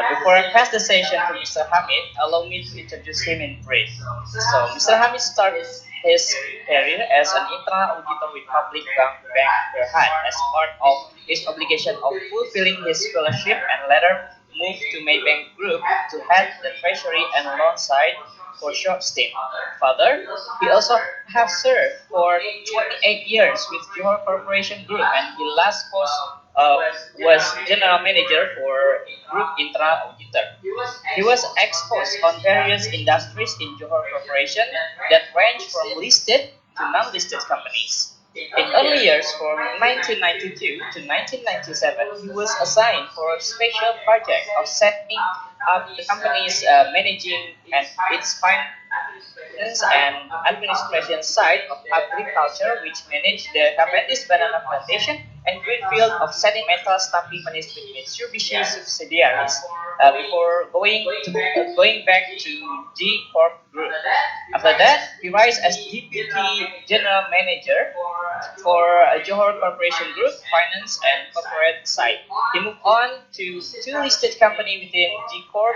Before I pass the session to Mr. Hamid, allow me to introduce him in brief. So, Mr. Hamid started his career as an internal auditor with Public Bank Berhad as part of his obligation of fulfilling his fellowship and later moved to Maybank Group to head the treasury and loan side for short stint. Further, he also has served for 28 years with Johor Corporation Group and his last post was general manager for Group Internal Auditor. He was exposed on various industries in Johor Corporation that range from listed to non-listed companies. In early years, from 1992 to 1997, he was assigned for a special project of setting up the company's managing and its finance and administration side of agriculture, which managed the Cavendish banana plantation and greenfield of sedimental stamping companies with Mitsubishi subsidiaries before going back to G Corp Group. After that, he rise as Deputy General Manager for Johor Corporation Group, Finance and Corporate side. He moved on to two listed companies within G Corp,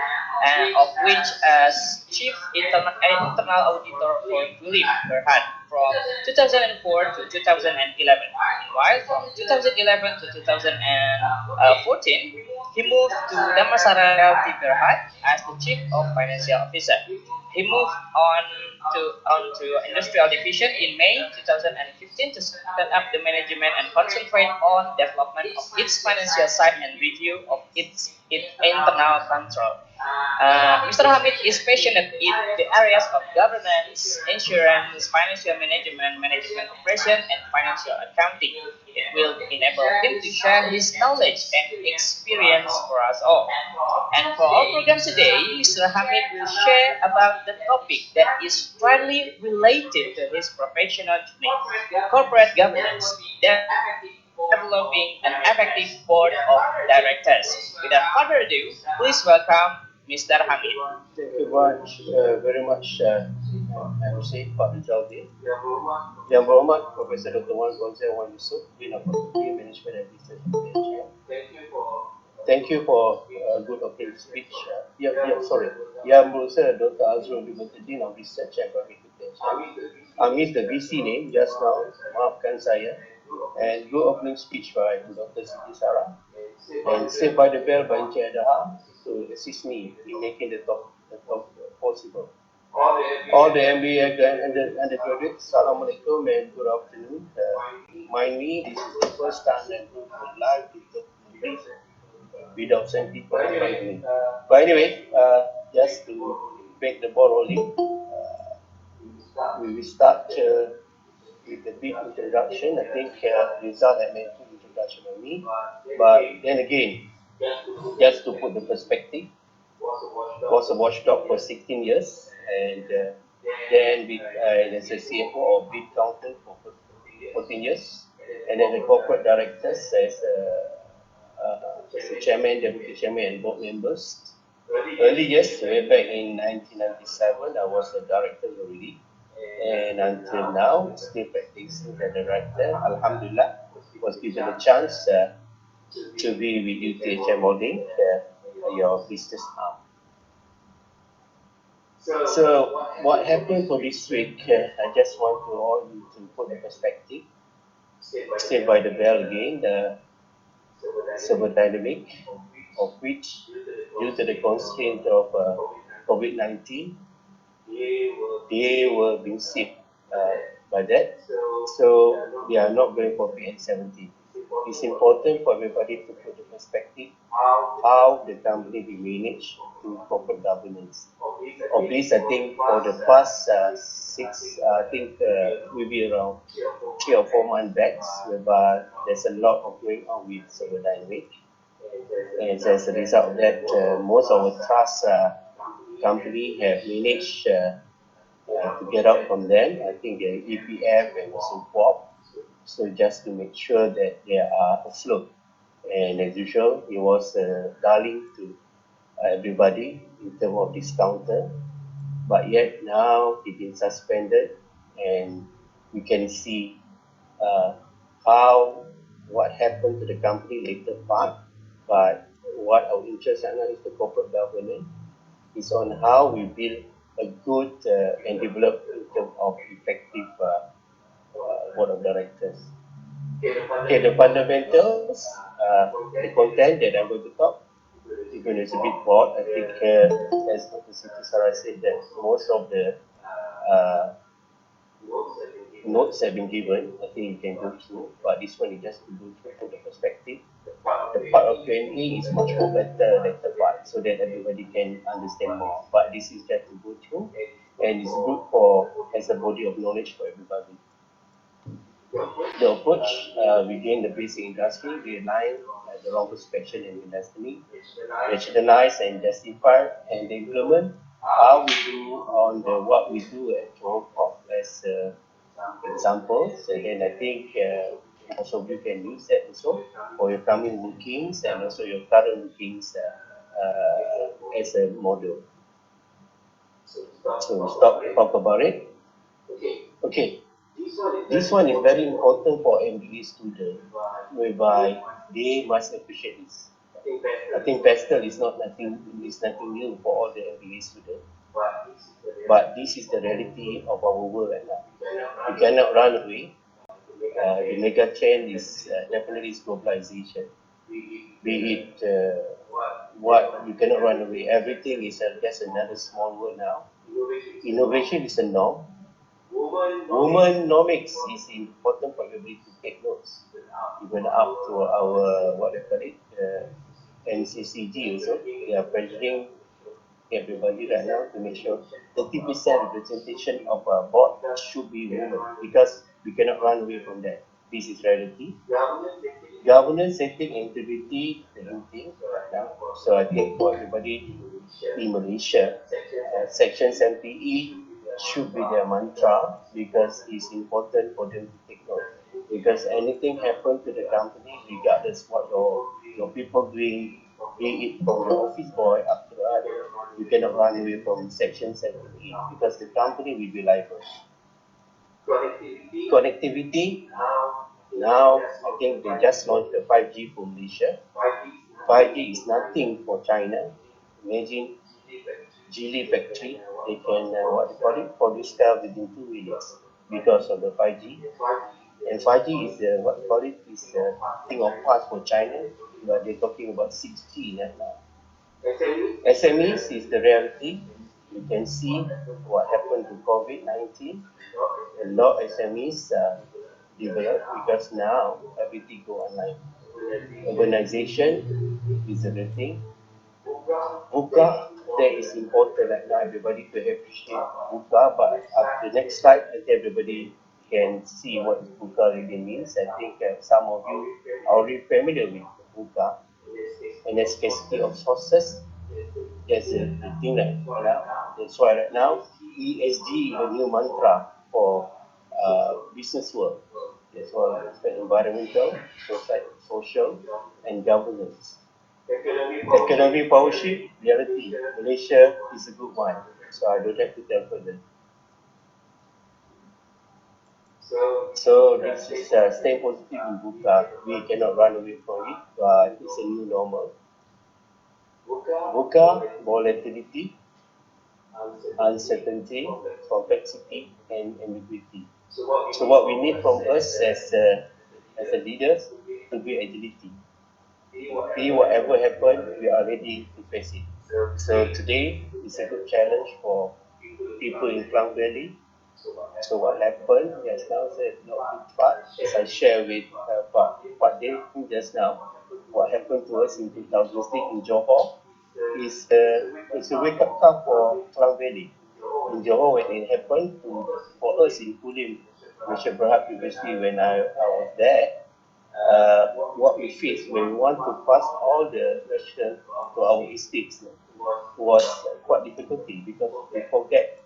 of which as Chief Internal Auditor for Philip Berhad from 2004 to 2011. While from 2011 to 2014, he moved to Damansara Realty Berhad as the Chief of Financial Officer. He moved on to Industrial Division in May 2015 to set up the management and concentrate on development of its financial side and review of its internal control. Mr. Hamid is passionate in the areas of governance, insurance, financial management, management operation, and financial accounting. It will enable him to share his knowledge and experience for us all. And for our program today, Mr. Hamid will share about the topic that is strongly related to his professional journey, corporate governance, developing an effective board of directors. Without further ado, please welcome Mr. Hamid. Thank you very much, MC Pak Rizaldi. Yang berhormat Profesor Dr. Wan Gonzal Wan Yusof, Dean of Faculty Management and Research at UTHM. Thank you for a good opening speech. Sorry. Yang berusaha Dr. Azrul Liberty, Dean of Research and Public UTHM. I missed the VC name just now. Maafkan saya. And good opening speech by Dr. Siti Sarah. And saved by the bell by Encik Adaha to assist me in making the talk possible. All the MBA undergraduates, Assalamualaikum and good afternoon. Mind me, this is the first time that we would live to talk without some people in front of me. But anyway, just to make the ball rolling, we will start with a big introduction. I think Rizal had made an introduction on me, but then again, just to put the perspective, was a watchdog for 16 years, and then as a CFO or bid accountant for 14 years, and then the corporate directors as a chairman, deputy chairman, and board members. Early years, way back in 1997, I was a director already, and until now, still practicing as a director. Alhamdulillah, was given a chance to be with UTHM BOD, your business arm. So, what happened for this week? I just want to put in perspective. Saved by the bell again, the server dynamic, of which, due to the constraint of COVID-19, they were being saved by that. So, they are not going for PN17. It's important for everybody to put the perspective how the company will manage to corporate governance. Of this, I think for the past maybe around 3 or 4 months back, whereby there's a lot of going on with server dynamic. And as a result of that, most of our trust company have managed to get out from them. I think the EPF and also POP. So just to make sure that they are afloat. And as usual, it was darling to everybody in terms of discounter. But yet now it's been suspended, and we can see what happened to the company later part. But what our interest right now is the corporate governance. It's on how we build a good and develop in terms of effective board of directors. Okay, the fundamentals, the content that I'm going to talk, even it's a bit broad, I think as Dr. Siti Sarah said that most of the uh, notes have been given. I think you can go through, but this one is just to go through from the perspective. The part of Q&A is much more better later part so that everybody can understand more. But this is just to go through and it's good for as a body of knowledge for everybody. The approach, we gain the basic industry, we align the wrong perception and destiny, rationalize and justify and implement how we do on the what we do at Johor Corp as examples. And then I think most of you can use that also for your coming bookings and also your current bookings as a model. So we talk about it. Okay. This one is very important for MBA students, whereby they must appreciate this. I think pastel is nothing new for all the MBA students, but this is the reality of our world right now. You cannot run away. The mega trend is definitely is globalization. Be it what you cannot run away. Everything is just another small world now. Innovation is a norm. Womanomics is important for everybody to take notes. Even up to our what they call it, NCCG also, they are pressuring everybody right now to make sure 30% representation of our board should be women because we cannot run away from that. This is reality. Governance, ethics, and integrity, the new thing right now. So I think for everybody in Malaysia, Section 70E should be their mantra because it's important for them to take note. Because anything happen to the company, regardless what your people doing, be it from the office boy up to the other, you cannot run away from Section 70E because the company will be liable. Connectivity. Now, I think they just launched the 5G for Malaysia. 5G is nothing for China. Imagine Geely factory, they can, what they call it, produce car within 2 minutes because of the 5G. And 5G is, what they call it, is a thing of past for China, but they're talking about 6G right now. SMEs is the reality. You can see what happened to COVID-19. A lot of SMEs developed because now everything go online. Urbanization is a thing. VUCA, that is important right now, everybody to appreciate VUCA, but after the next slide, I think everybody can see what VUCA really means. I think some of you are already familiar with VUCA, and the scarcity of sources. That's the thing right now. That's why right now, ESG is a new mantra for business world. That's why it's the environmental, social, and governance. Economic powership, reality. Malaysia is a good one, so I don't have to tell further. So this is stay positive in VUCA. We cannot run away from it, but it's a new normal. VUCA, volatility, uncertainty, complexity, and ambiguity. So what we need from us as a leaders to be agility. Be whatever happens, we are ready to face it. So today is a good challenge for people in Klang Valley. So what happened just now said not good part, as I share with Pak Dave just now, what happened to us in 2006 in Johor is it's a wake up call for Klang Valley. In Johor when it happened for us in Kulim, Malaysia Berhad previously when I was there, what we faced when we want to pass all the residents to our estates was quite difficulty because we forget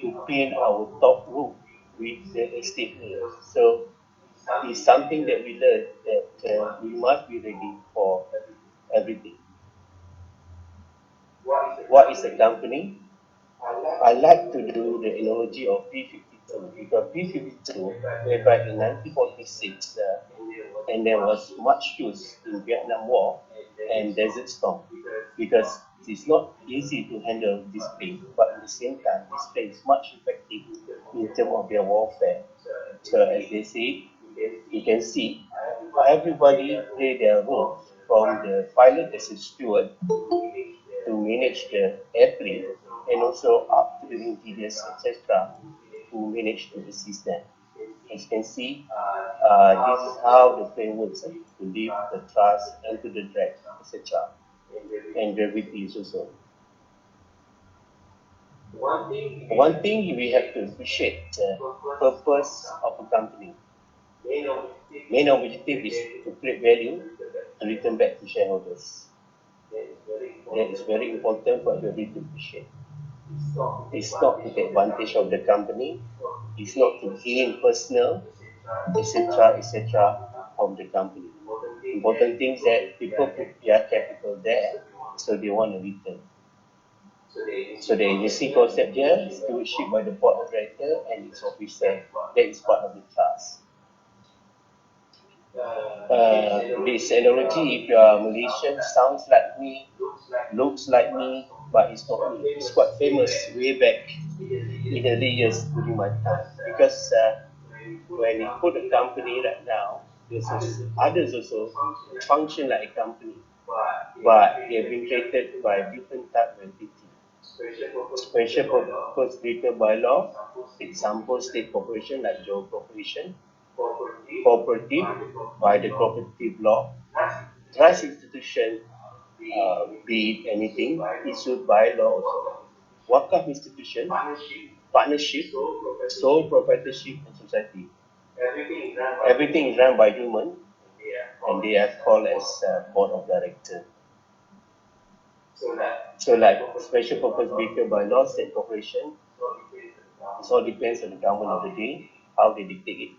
to paint our top roof with the estate layers. So it's something that we learned that we must be ready for everything. What is a company? I like to do the analogy of P-52 because P-52, whereby in 1946, and there was much use in Vietnam War, and desert storm, because it's not easy to handle this plane, but at the same time, this plane is much effective in terms of their warfare. So as they say, you can see everybody play their role, from the pilot as a steward to manage the airplane, and also up to the engineers, etc., who manage to assist them. As you can see, this is how the plane works, to lift the thrust and to the drag, etc. And gravity is also. One thing we have to appreciate the purpose of a company. Main objective is to create value and return back to shareholders. That is very important for everybody to appreciate. It's not to take advantage of the company. It's not to gain personal, etc., from the company. Important things that people put their capital there, so they want a return. So the agency concept here is stewardship by the board of director and its officer. That is part of the trust. This analogy, if you are Malaysian, sounds like me, looks like me, but it's not me. It's quite famous way back in the early years during my time. Because when you put a company right now, there's others also function like a company, but they have been created by different type of entity. Special purpose created by law, example state corporation like Joe Corporation, cooperative by the cooperative law, trust institution, be it anything, issued by law also. Wakaf institution, partnership, sole proprietorship, and society. Everything is run by human, and they are called as board of director. So like special purpose vehicle by law, state corporation, it all depends on the government of the day, how they dictate it.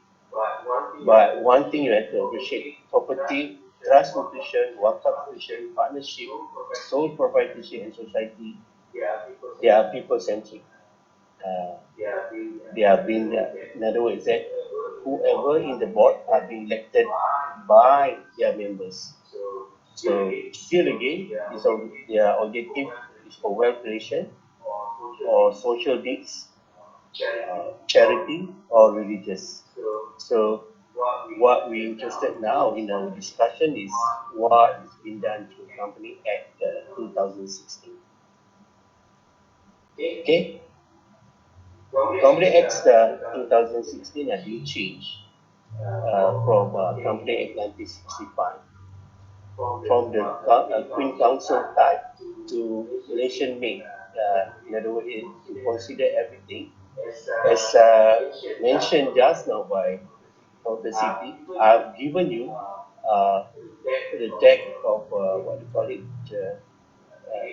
But one thing you have to appreciate, property, trust institution, wakaf institution, partnership, sole proprietorship, and society, they are people-centric. They are being, in other words, that whoever in the board are being elected by their members. So still again, their objective is for wealth creation or social deeds, charity or religious. So what we're interested now in our discussion is what is being done through Company Act 2016. Okay? Company Act 2016 has been changed from Company Act 1965. From the Queen Council type to Malaysian made. In other words, to consider everything. As mentioned just now by Dr. Siti, I've given you the deck of what do you call it,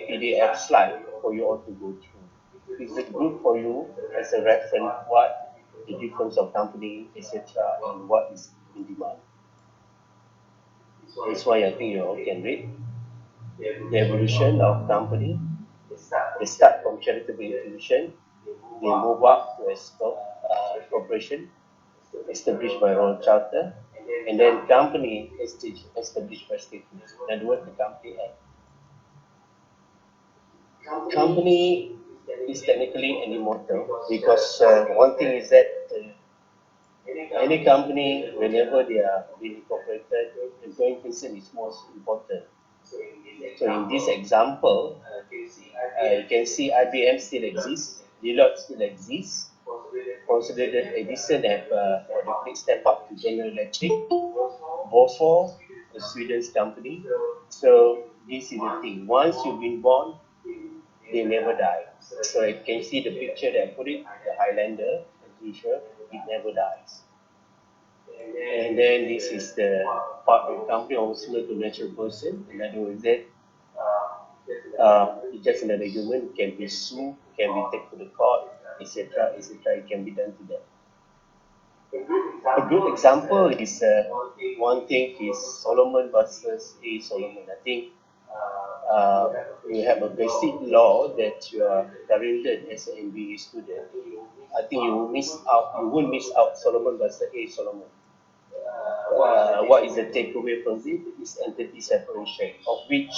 PDF slide for you all to go through. It's good for you as a reference what the difference of company, etc., and what is in demand. That's why I think you all can read the evolution of company. They start from charitable institution, they move up to a corporation established by Royal Charter, and then company established by state. In other words, the Company Act. Company is technically an immortal because one thing is that any company, whenever they are being incorporated, employee person is most important. So in this example, you can see IBM still exists, Deloitte still exists, Consolidated Edison have what they call step up to General Electric, Bofors, a Sweden's company. So this is the thing. Once you've been born, they never die. So you can see the picture that I put it, the Highlander, as usual, it never dies. And then this is the part of the company almost similar to natural person. In other words, that it's just another human, can be sued, can be taken to the court, etc., etc. It can be done to them. A good example is one thing is Solomon versus A. Solomon. I think you have a basic law that you are currently as an MBA student. I think you won't miss out Solomon versus A. Solomon. what is the takeaway from it is entity separation, of which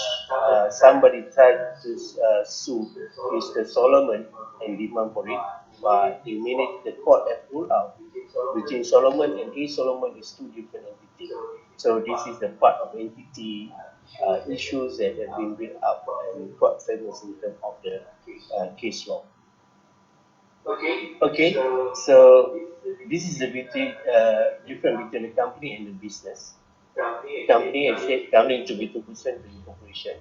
somebody tried to sue Mr. Solomon and demand for it, but the minute the court have ruled out between Solomon and A. Solomon is two different entities. So this is the part of entity issues that have been built up and quite famous in terms of the case law. Okay, so this is the difference between the company and the business. Company has said coming to be 2% to the corporation,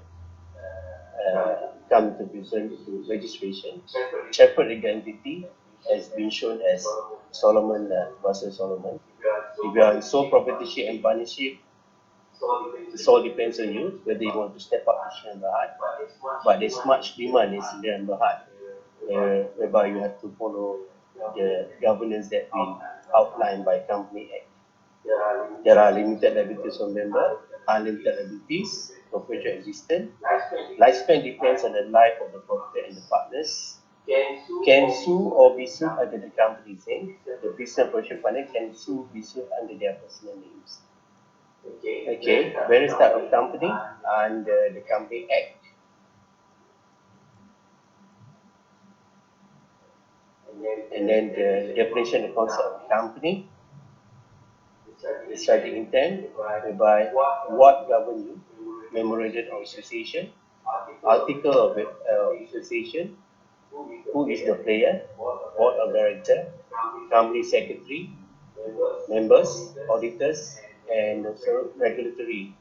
come to present to registration. Separate legal entity has been shown as Solomon versus Solomon. If you are in sole proprietorship and partnership, it all depends on you whether you want to step up to Sdn Bhd. But there's much demand in Sdn Bhd, whereby you have to follow the governance that been outlined by Company Act. There are limited liabilities on member, unlimited liabilities, corporation existence. Lifespan depends on the life of the proprietor and the partners. Can sue or be sued under the company's name. The business corporation partner can sue, be sued under their personal names. Okay, various type of company under the Company Act. And then the definition of concept of company, the strategic intent, whereby what govern you, memorandum of association, article of association, who is the player, board of director, company secretary, members, auditors, and also regulatory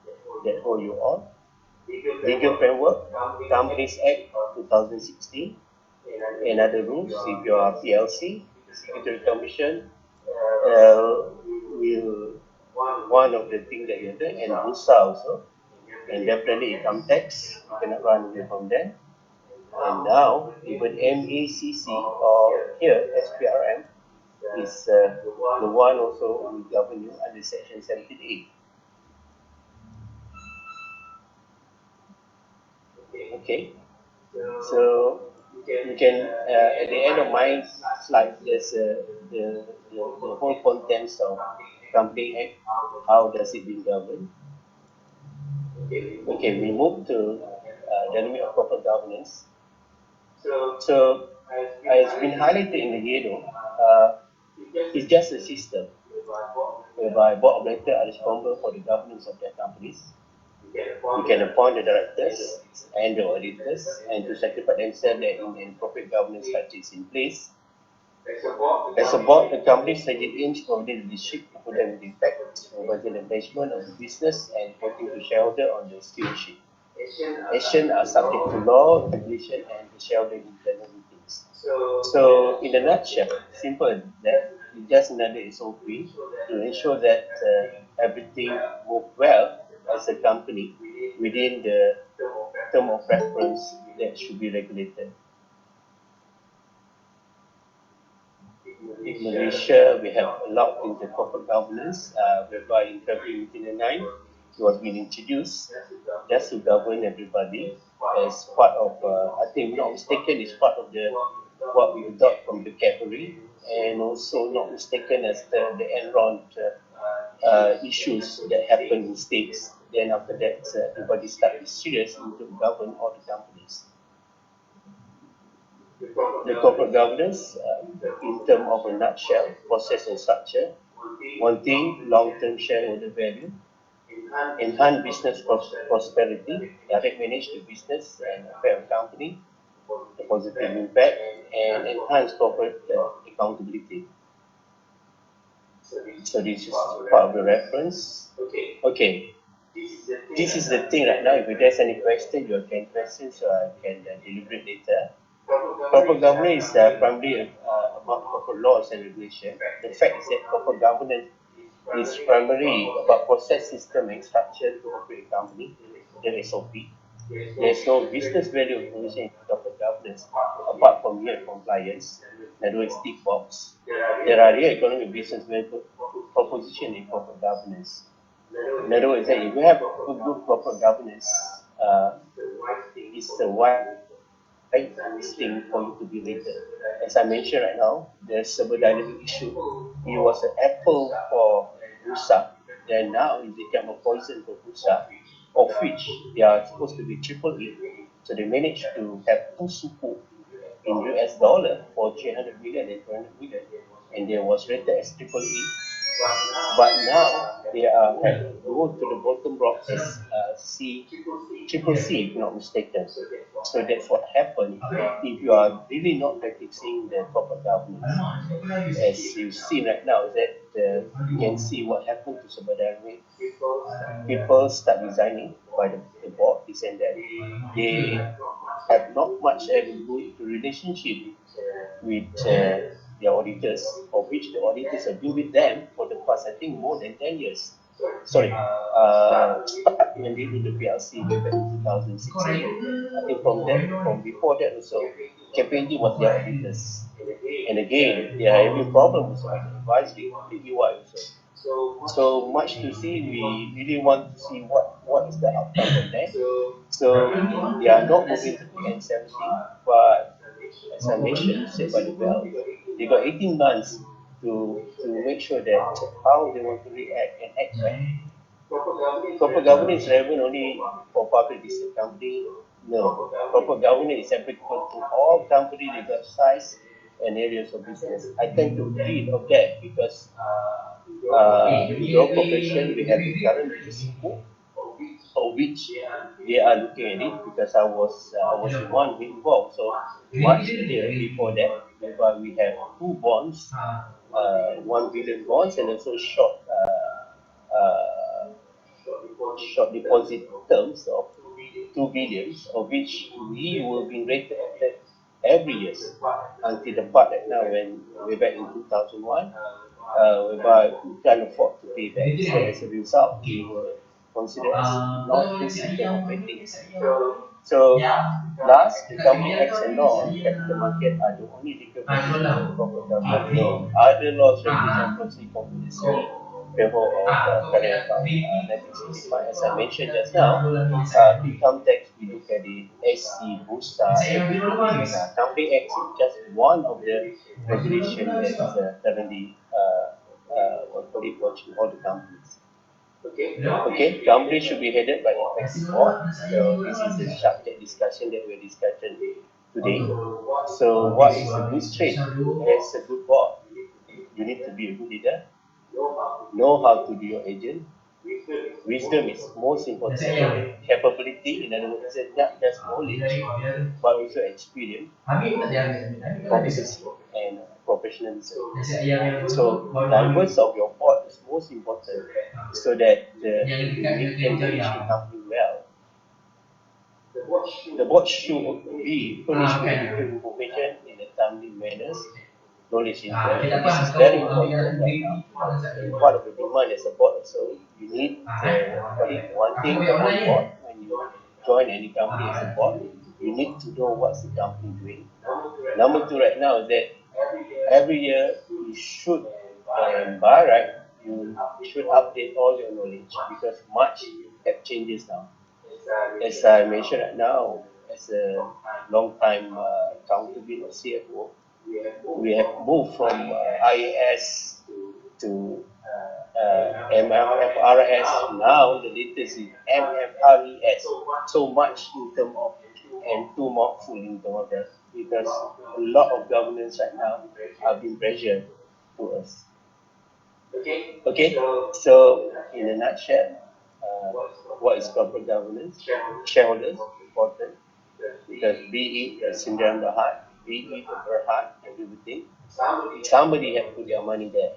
that hold you on. Legal framework, Companies Act 2016, and other rules. If you are PLC, Secretary Commission, will one of the things that you do, and Bursa also, and definitely income tax. You cannot run away from that. And now even MACC or here SPRM is the one also will govern you under Section 17A. Okay, so you can at the end of my slide there's the whole contents of Company Act, how does it being governed. Okay, we move to dynamic of corporate governance. So as been highlighted in the yellow, it's just a system whereby board of directors are responsible for the governance of their companies. You can appoint the directors and the auditors and to satisfy themselves that in corporate governance structure is in place. As a board, the company's strategic aims providing leadership to put them in effect, overseeing the management of the business and reporting to shareholder on the stewardship. Actions are subject to law, regulation, and the shareholder internal meetings. So, in a nutshell, simple as that, it's just another SOP to ensure that everything moves well as a company within the term of reference that should be regulated. In Malaysia, we have a lot in the corporate governance, whereby in February 1999, it was being introduced just to govern everybody as part of, I think not mistaken, is part of the what we adopt from the category, and also not mistaken as the Enron issues that happen in states. Then after that, everybody started serious into govern all the companies. The corporate governance, in terms of a nutshell, process and structure. One thing, long-term shareholder value, enhance business prosperity, direct manage the business and affair of company, the positive impact, and enhance corporate accountability. So this is part of the reference. Okay. This is the thing right now. If there's any question, you can question, so I can deliberate later. Corporate governance is primarily about corporate laws and regulation. The fact is that corporate governance is primarily about process, system, and structure to operate a company, the SOP. There's no business value of information in corporate governance apart from mere compliance. In other words, tick box. There are real economic business value proposition in corporate governance. In other words, if you have good corporate governance, it's the right thing for you to be rated. As I mentioned right now, the cyber dynamic issue, it was an apple for Bursa then now it became a poison for Bursa, of which they are supposed to be triple E. So they managed to have two suku in US dollar for 300 million and 200 million, and they was rated as triple E. But now they are have go to the bottom block as C, triple C, if not mistaken. So that's what happened if you are really not practicing the corporate governance. As you see right now, that you can see what happened to Sabadari. People start resigning by the board, this and that. They have not much a good relationship with their auditors, of which the auditors have been with them for the past, I think, more than 10 years. Sorry, when they did the PLC way back in 2016. I think from before that also, KPMG was their auditors. And again, they are having problems with advisory, the EY also. So much to see, we really want to see what is the outcome from that. So they are not moving to PN17, but as I mentioned, said by the bell, they got 18 months to make sure that how they want to react and act right. Corporate governance is relevant only for public listed company. No, corporate governance is applicable to all companies regardless of size and areas of business. I tend to agree of that because your corporation we have the current business of which they are looking at it because I was the one who involved. So much earlier before that, whereby we have two bonds, 1 billion bonds and also short deposit terms of 2 billions, of which we will be rated every year until the part that now when way back in 2001, whereby we can't afford to pay back. So as a result, we were considered as not in system of ratings. So last, the company acts and law on capital market are the only legal provision of corporate government. No other laws, regulation, policy, competency, favor of current account 1965. As I mentioned just now, income tax, we look at the SC, Bursa, everything. Company Act is just one of the regulation that is currently watching all the companies. Okay, company should be headed by an effective board. So this is a structured discussion that we're discussing today. So what is a good trait as a good board? You need to be a good leader, know how to be your agent. Wisdom is most important. Capability, in other words, not just knowledge, but also experience, competency, and professionalism. So diverse of your board is most important so that you can manage the company well. The board should be furnished with adequate information in a timely manner. Knowledge input, and this is very important right now. Part of the demand as a board, so you need one thing on board when you join any company as a board, you need to know what's the company doing. Number two right now is that every year you should, and by right, you should update all your knowledge because much have changes now. As I mentioned right now, as a long time accountability CFO, we have moved from IAS to MFRS. Now the latest is MFRES. So much in terms of and too much full in terms of that because a lot of governance right now are being pressured to us. Okay, so in a nutshell, what is corporate governance? Shareholders important because be it Sindran Berhad, be it Berhad and everything, somebody had put their money there.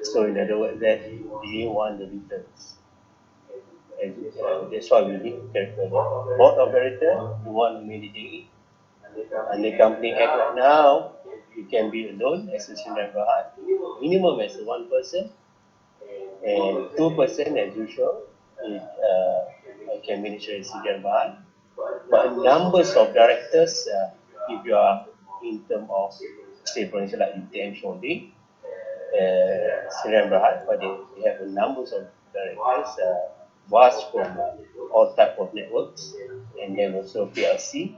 So in other words, that they want the returns. And that's why we need character. Board of director, the one managing it, and the company act right now, you can be alone as a Sindran Berhad, minimum as one person, and 2% as usual, it can manage as Sindran Berhad. But numbers of directors, if you are in terms of, say for instance, like UTHM BOD, Sdn Bhd, but they have a numbers of directors, vast from all type of networks, and then also PLC,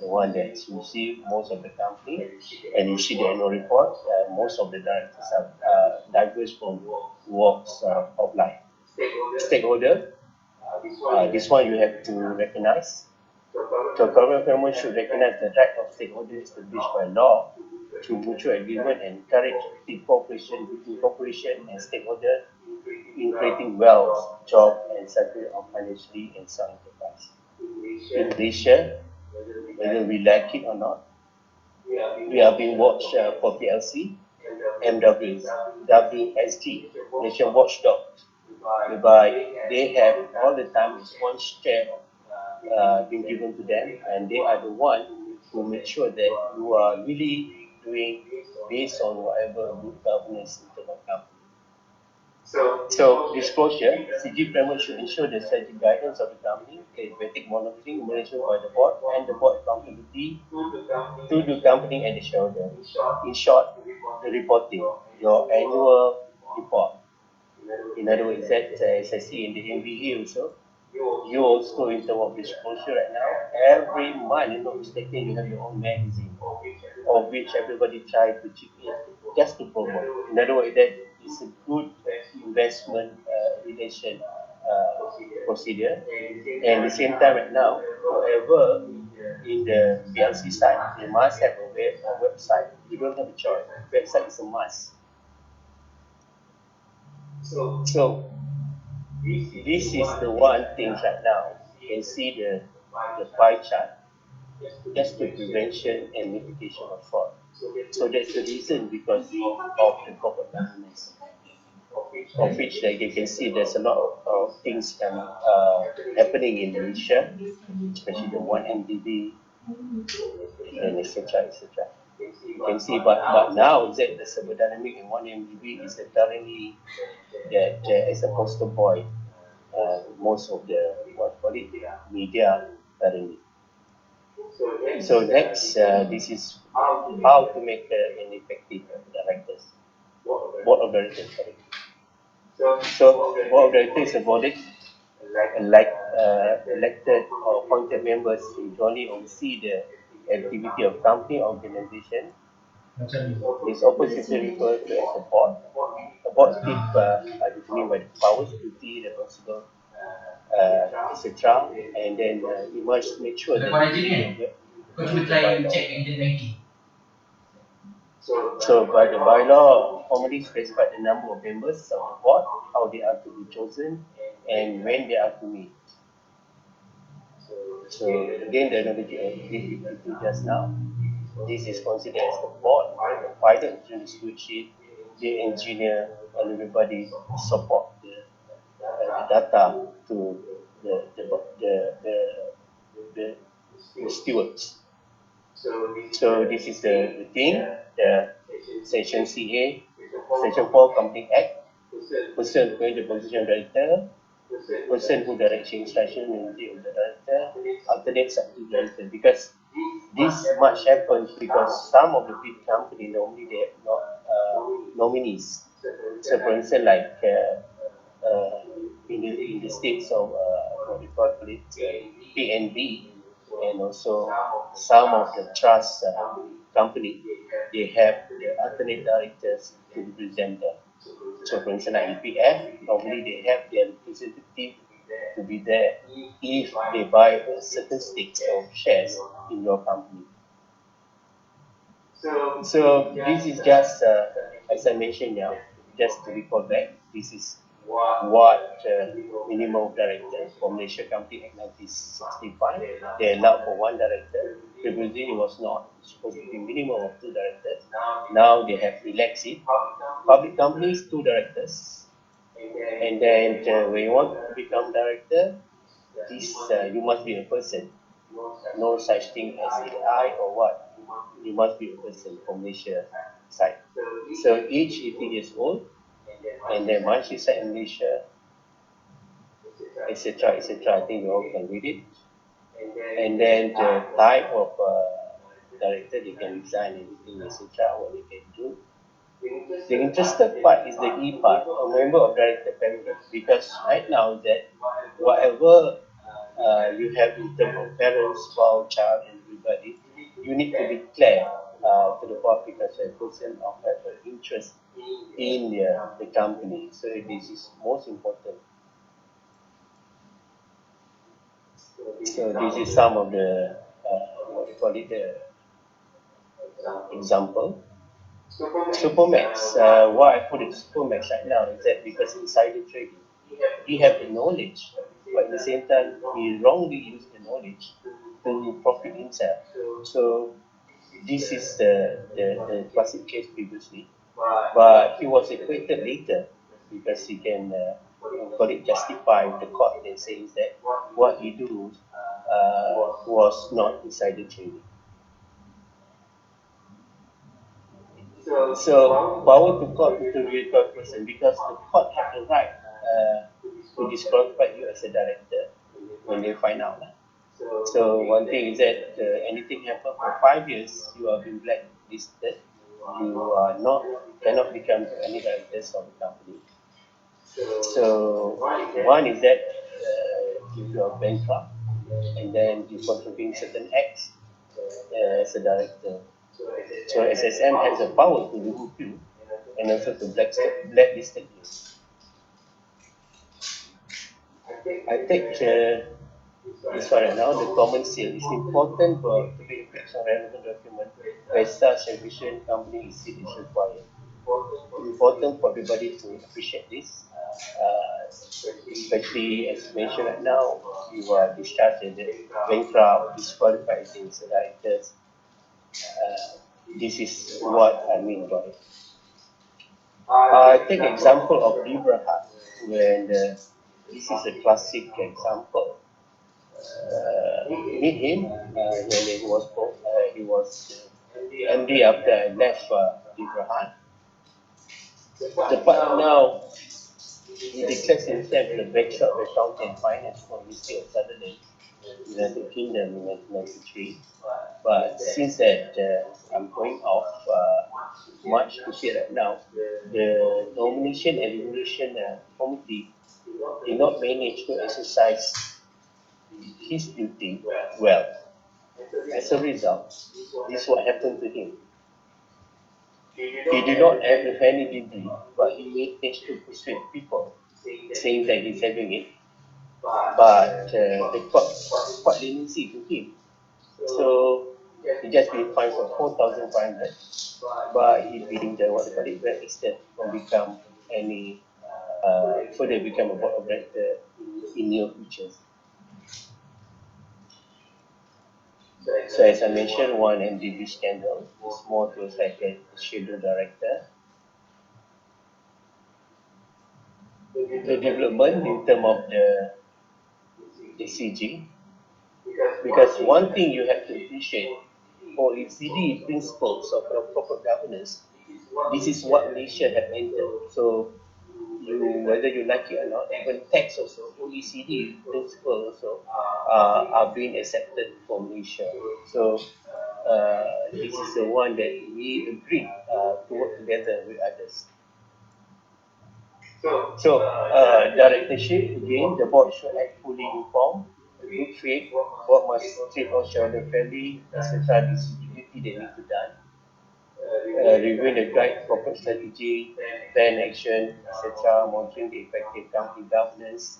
the one that receive most of the company, and you see the annual report. Most of the directors are diverse from walks of life. Stakeholder, this one you have to recognize. So government should recognize the right of stakeholders established by law to mutual agreement and encourage active cooperation between corporation and stakeholders in creating wealth, job, and circle of financially and sound enterprise. In Malaysia, whether we like it or not, we are being watched for PLC, MWS, WSG, Nation Watchdog, whereby they have all the time is one share being given to them, and they are the one who make sure that you are really doing based on whatever good governance in terms of company. So disclosure, CG framework should ensure the strategic guidance of the company, charismatic monitoring, management by the board, and the board accountability to the company and the shareholder. In short, the reporting, your annual report. In other words, that as I see in the MBA also, you also in terms of disclosure right now, every month, if not mistaken, you have your own magazine, of which everybody try to chip in just to promote. In other words, that is a good investment relation procedure. And at the same time right now, however, in the PLC side, they must have a website. You don't have a choice. Website is a must. So this is the one thing right now. You can see the pie chart, just the prevention and mitigation of fraud. So that's the reason because of the corporate governance, of which like you can see there's a lot of things happening in Malaysia, especially the 1MDB and etc. etc. You can see, but now that the cyber dynamic in 1MDB is currently that as a poster boy, most of the media currently. So next, this is how to make an effective directors, board of directors. Sorry. So board of directors is a body like elected or appointed members who jointly oversee the activity of company organization. It's oppositely referred to as a board. A board chief are defined by the powers, duty, responsible, etc. And then we must make sure that the bylaw. So by the bylaw, formally specify the number of members of the board, how they are to be chosen, and when they are to meet. So again, the analogy just now, this is considered as the board, the pilot during the stewardship, the engineer, and everybody support the data to the stewards. So this is the thing, the Section CA, Section 4 Company Act, person going to position director, person who directs instruction in the director, alternate substitute director. Because this much happens because some of the big company normally they have not nominees. So for instance, like in the states of what we call it PNB, and also some of the trust company, they have the alternate directors to represent them. So for instance, like EPF, normally they have their representative to be there if they buy a certain stake of shares in your company. So this is just, as I mentioned now, just to recall back, this is what minimum director for Malaysia Company Act 1965, they allowed for one director. Previously it was not, supposed to be minimum of two directors. Now they have relaxed it. Public companies, two directors. And then when you want to become director, this you must be a person. No such thing as AI or what. You must be a person from Malaysia side. So each 18 years old, and then once you set in Malaysia, etc., etc., I think you all can read it. And then the type of director they can resign, anything, etc., what they can do. The interested part is the E part, a member of director family, because right now that whatever you have in terms of parents, spouse, child, and everybody, you need to declare to the public as a person of interest in the company. So this is most important. So this is some of the what we call it the example. Supermax. Why I put it Supermax right now is that because insider trading, he have the knowledge, but at the same time he wrongly use the knowledge to profit himself. So this is the classic case previously, but he was acquitted later because he can call it justify the court and says that what he do was not insider trading. So power to court to rehabilitate a person because the court have the right to disqualify you as a director when they find out. So one thing is that anything happen for 5 years, you have been blacklisted. You are not cannot become any directors of the company. So one is that if you are bankrupt and then you contribute certain acts as a director. So SSM has the power to remove you and also to blacklist you. I think this one right now, the common seal is important to be reflected on relevant document where such a vision company seal is required. It's important for everybody to appreciate this, especially as mentioned right now, you are discharged as a bankrupt, disqualified as a directors. This is what I mean by it. I take example of Librahat when this is a classic example. Meet him when he was MD after I left Librahat. The part now he declares himself the backshop of accounting and finance for Ministry of Sutherland, United Kingdom in 1993. But since that I'm going off March this year right now, the nomination and evaluation committee did not manage to exercise his duty well. As a result, this is what happened to him. He did not have any degree, but he managed to persuade people saying that he's having it. But the court leniency to him. So he just been fined for 4,500, but he being the what they call it blacklisted from become any further become a board of director in near future. So as I mentioned, one MDB scandal is more towards like a schedule director. The development in terms of the CG, because one thing you have to appreciate, OECD principles of corporate governance, this is what Malaysia have entered. So whether you like it or not, even tax also, OECD principles also are being accepted for Malaysia. So this is the one that we agreed to work together with others. So directorship, again, the board should act fully informed, good faith, board must treat all shareholder fairly, etc. This is the duty they need to done. Reviewing the guide corporate strategy, plan action, etc., monitoring the effective company governance,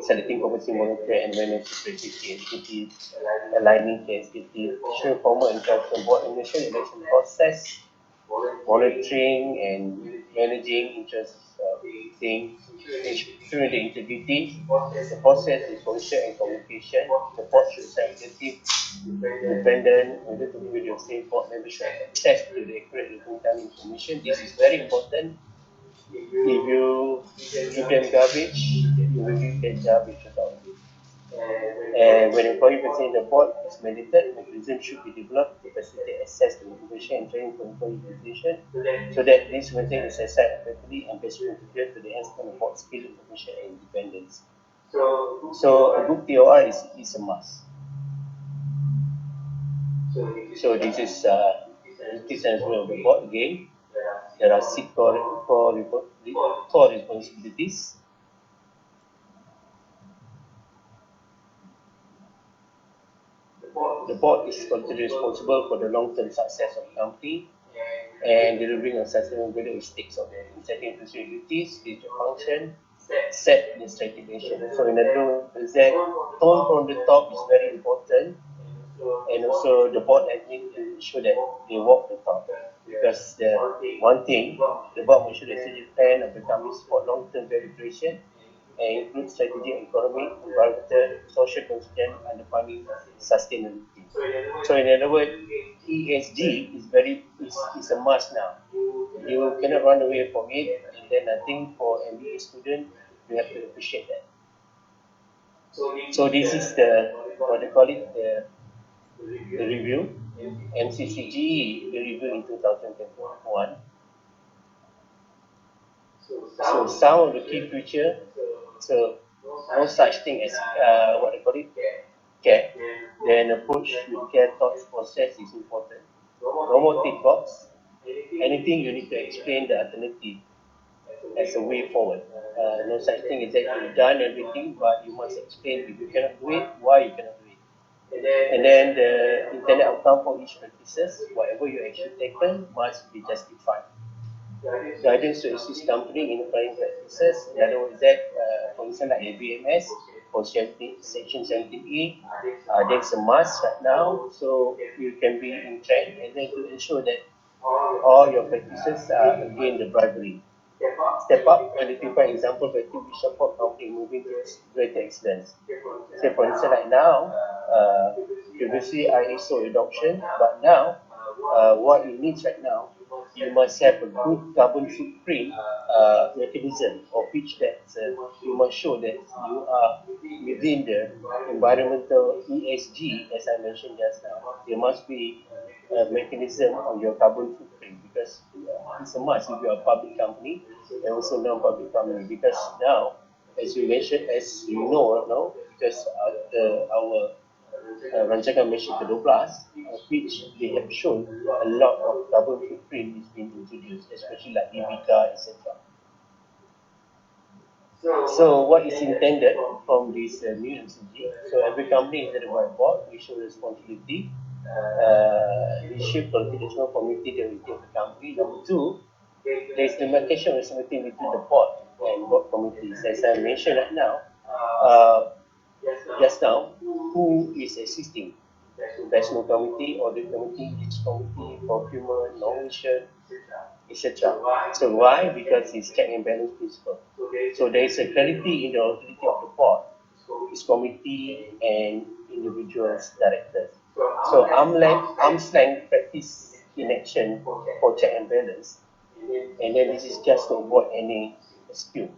selecting competency monitor and manage strategic activities, aligning the activity, ensuring formal and transparent board election process, monitoring and managing interest things, ensuring the integrity, the process, the posture and communication, the board should set objective, independent, whether to be your same board member should have access to the accurate real-time information. This is very important. If you give them garbage, you will get garbage about it. And when employee present in the board is mandated, mechanism should be developed to facilitate access to information and training for employee utilization so that this meeting is accessed effectively and best contribute to the enhancement of board skill, information, and independence. So a good TOR is a must. So this is duties and role of the board again. There are 6 core responsibilities. The board is considered responsible for the long-term success of the company and delivering on sustainability stakes of them, setting industrial duties, future function, set the strategy. So in other words, that tone from the top is very important, and also the board admin to ensure that they walk the talk. Because the one thing, the board must ensure the strategic plan of the company support long-term value creation and include strategic economic, environmental, social constraint and defining sustainability. So in other words, ESG is a must now. You cannot run away from it, and then I think for MBA student, you have to appreciate that. So this is the what they call it the review. MCCG the review in 2021. So some of the key feature, so no such thing as what they call it care. Then approach with care, thoughts, process is important. No more tick box. Anything you need to explain the alternative as a way forward. No such thing as that you've done everything, but you must explain if you cannot do it, why you cannot do it. And then the intended outcome for each practices, whatever you actually taken must be justified. Guidance to assist company in applying practices, in other words that, for instance like ABMS, for section 17A, that's a must right now, so you can be in trend and then to ensure that all your practices are again the bribery. Step up, identify example of activity support company moving to greater excellence. Say for instance like now, previously ISO adoption, but now what you need right now, you must have a good carbon footprint mechanism of which that you must show that you are within the environmental ESG as I mentioned just now. There must be a mechanism of your carbon footprint because it's a must if you are a public company and also non-public company because now, as you mentioned, as you know now, because our rancangan Malaysia ke-12, which they have shown a lot of carbon footprint is being introduced, especially like EBICA, etc. So what is intended from this new MCG? So every company is headed by a board, we show responsibility, leadership, qualification committee, the review of the company. Number two, there is demarcation of responsibility between the board and board committees. As I mentioned right now, just now, who is assisting? Investment committee, audit committee, each committee, procurement, nomination, etc. So why? Because it's check and balance principle. So there is a clarity in the authority of the board, its committee, and individuals, directors. So arm's length practice in action for check and balance, and then this is just to avoid any dispute.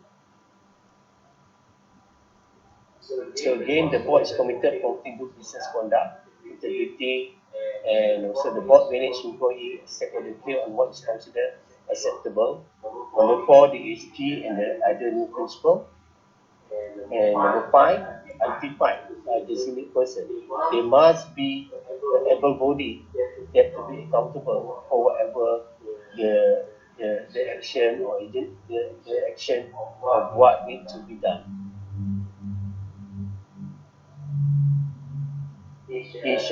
So again, the board is committed to good business conduct, integrity, and also the board manage employee stakeholder clear on what is considered acceptable. Number four, the ESG and the other new principle. And number five, identify a designated person. They must be the able body that to be accountable for whatever the action or the action of what needs to be done. Each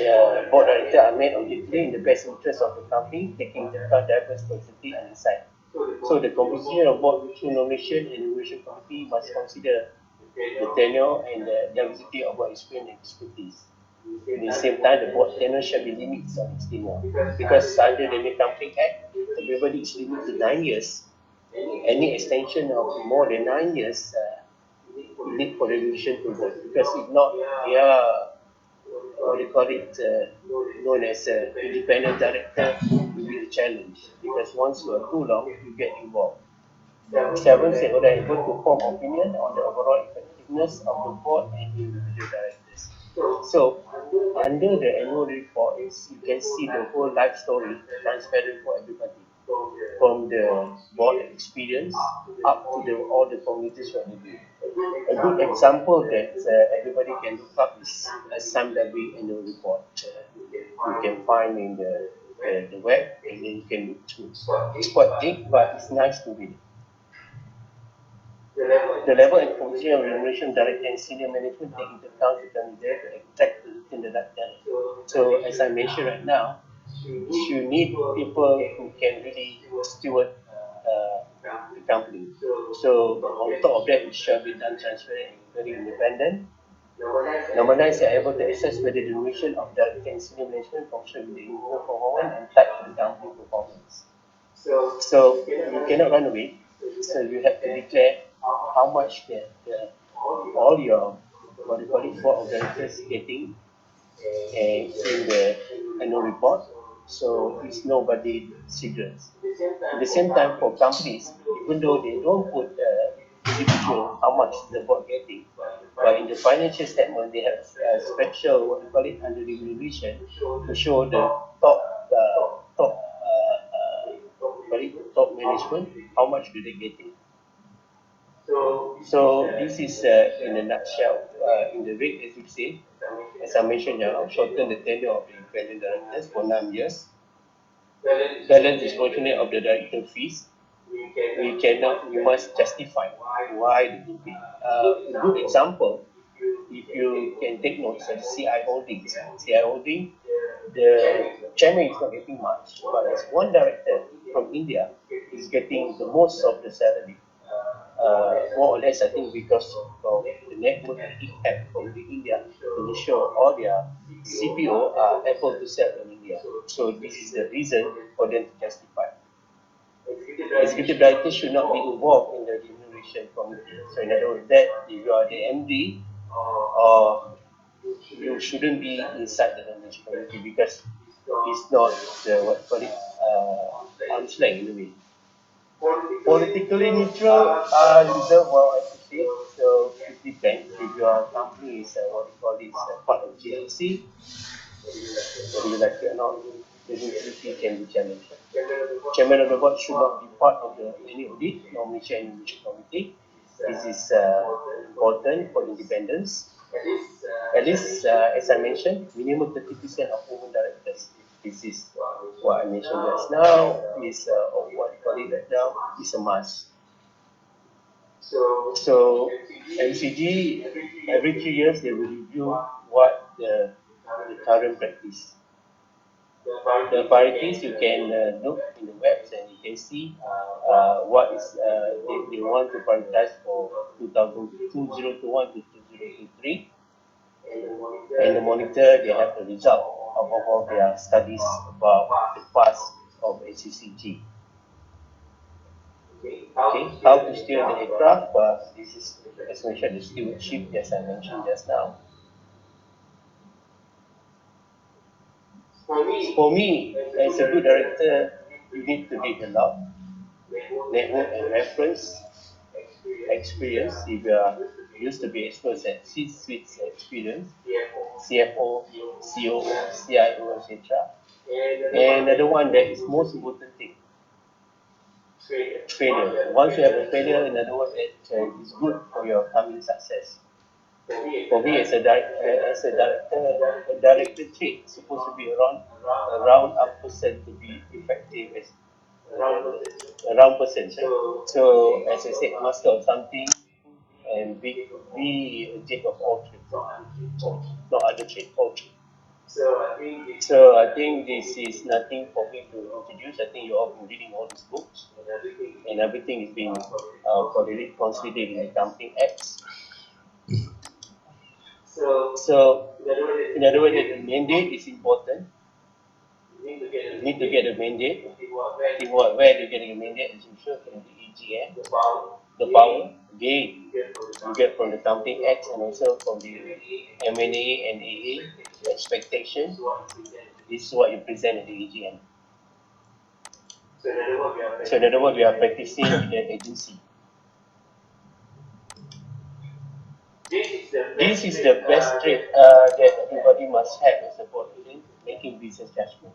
board director are made objectively in the best interest of the company, taking into account diverse diversity and insight. So the composition of board through nomination and evaluation committee must consider the tenure and the diversity of board experience and expertise. At the same time, the board tenure shall be limited on its tenure because under the new company act, everybody is limited to 9 years. Any extension of more than 9 years need for revision to board because if not, what they call it, known as independent director, will be a challenge because once you are too long, you get involved. Seven, stakeholder able to form opinion on the overall effectiveness of the board and individual directors. So, under the annual report, you can see the whole life story transparent for everybody, from the board experience up to all the committees what they do. A good example that everybody can look up is a SAMW annual report. You can find in the web and then you can look through. It's quite thick, but it's nice to read. The level and position of remuneration director and senior management take into account the candidate to attract tindakan. So as I mentioned right now, you need people who can really steward the company. So on top of that, it shall be done transparent and very independent. Number 9, they are able to assess whether the duration of director and senior management function will improve performance and tied to the company performance. So you cannot run away. So you have to declare how much all your what you call it board of directors getting in the annual report. So it's nobody secrets. At the same time, for companies, even though they don't put individual how much the board getting, but in the financial statement they have a special what you call it under remuneration to show the top management how much do they getting. So this is in a nutshell. In the rate, as you say, as I mentioned, shorten the tenure of the independent directors for 9 years. Balance disproportionate of the director fees. We must justify why they do it. A good example, if you can take notes of CI Holdings. CI Holding, the chairman is not getting much, but as one director from India is getting the most of the salary. More or less, I think, because of the network that he had from the India to ensure all their CPO are able to sell in India. So this is the reason for them to justify. Executive directors should not be involved in the remuneration committee. So in other words, that if you are the MD, or you shouldn't be inside the remuneration committee because it's not the what call it arm's length in a way. Politically neutral, reserve what I have to say. So it depends if your company is what we call it part of GLC, whether you like it or not, the neutrality can be challenged. Chairman of the board should not be part of the any audit, nomination and nomination committee. This is important for independence. At least, as I mentioned, minimum 30% of women directors. This is what I mentioned just now. Is or what we call it right now is a must. So MCG every 3 years they will review what the current practice. The priorities you can look in the webs and you can see what is they want to prioritize for 2021 to 2023. And the monitor, they have the result of all their studies about the past of HCCG. Okay, how to steer the aircraft? This is, as mentioned, the stewardship, as I mentioned just now. For me, as a good director, you need to read a lot, network and reference, experience. If you are used to be experts at C-suite experience, CFO, COO, CIO, etc. And another one that is most important thing, failure. Once you have a failure, in other words, it is good for your coming success. For me, as a director, a director trait is supposed to be around up percent to be effective as around percent. So as I said, master of something and be a jack of all trades. So not other trade, all trade. So I think this is nothing for me to introduce. I think you all been reading all these books, and everything is being consolidated in the company acts. So in other words, the mandate is important. You need to get a mandate. Where do you get a mandate? As usual, from the EGM, the power, again, you get from the Company Act and also from the M&A and AA expectation. This is what you present at the EGM. So in other words, we are practicing in the agency. This is the best trait that everybody must have as a board in making business judgment.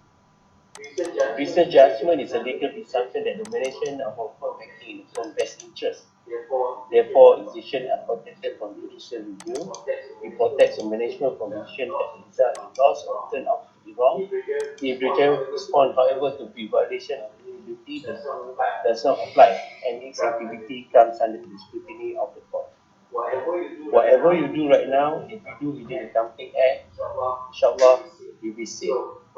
Business judgment is a legal presumption that the management of a firm acting in the firm's best interest. Therefore, decisions are protected from judicial review. It protects the management from decisions that result in loss or turn out to be wrong. If the judgment is found, however, to be violation of the duty, does not apply, and its activity comes under the scrutiny of the court. Whatever you do right now, if you do within the Company Act, inshallah, you'll be safe.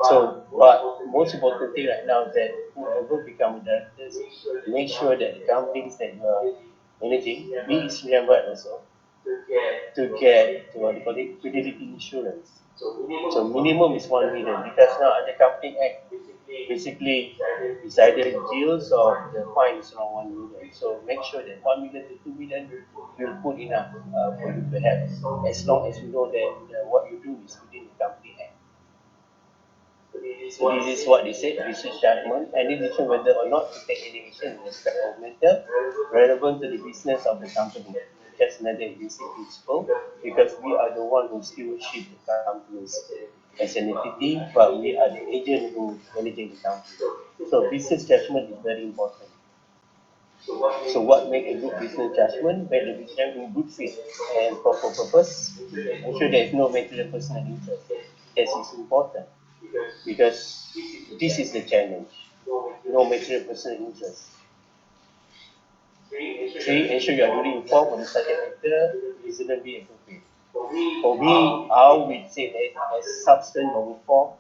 So, but most important thing right now is that whoever become directors, make sure that the companies that you are managing, be it Sri Lanka also, to get to what they call it, fidelity insurance. So minimum is 1 million because now under Company Act, basically it's either deals or the fine is around 1 million. So make sure that 1 million to 2 million will put enough for you to have, as long as you know that what you do is within the Company Act. So this is what they said, business judgment, any decision whether or not to take any action in respect of matter relevant to the business of the company. Just another basic principle, because we are the one who stewardship the companies as an entity, but we are the agent who managing the company. So business judgment is very important. So what make a good business judgment? Make the business in good faith and proper purpose. Ensure there is no material personal interest. That is important because this is the challenge. No material personal interest. Three, ensure you are duly informed on the subject matter reasonably and good faith. For me, I would say that as substance over form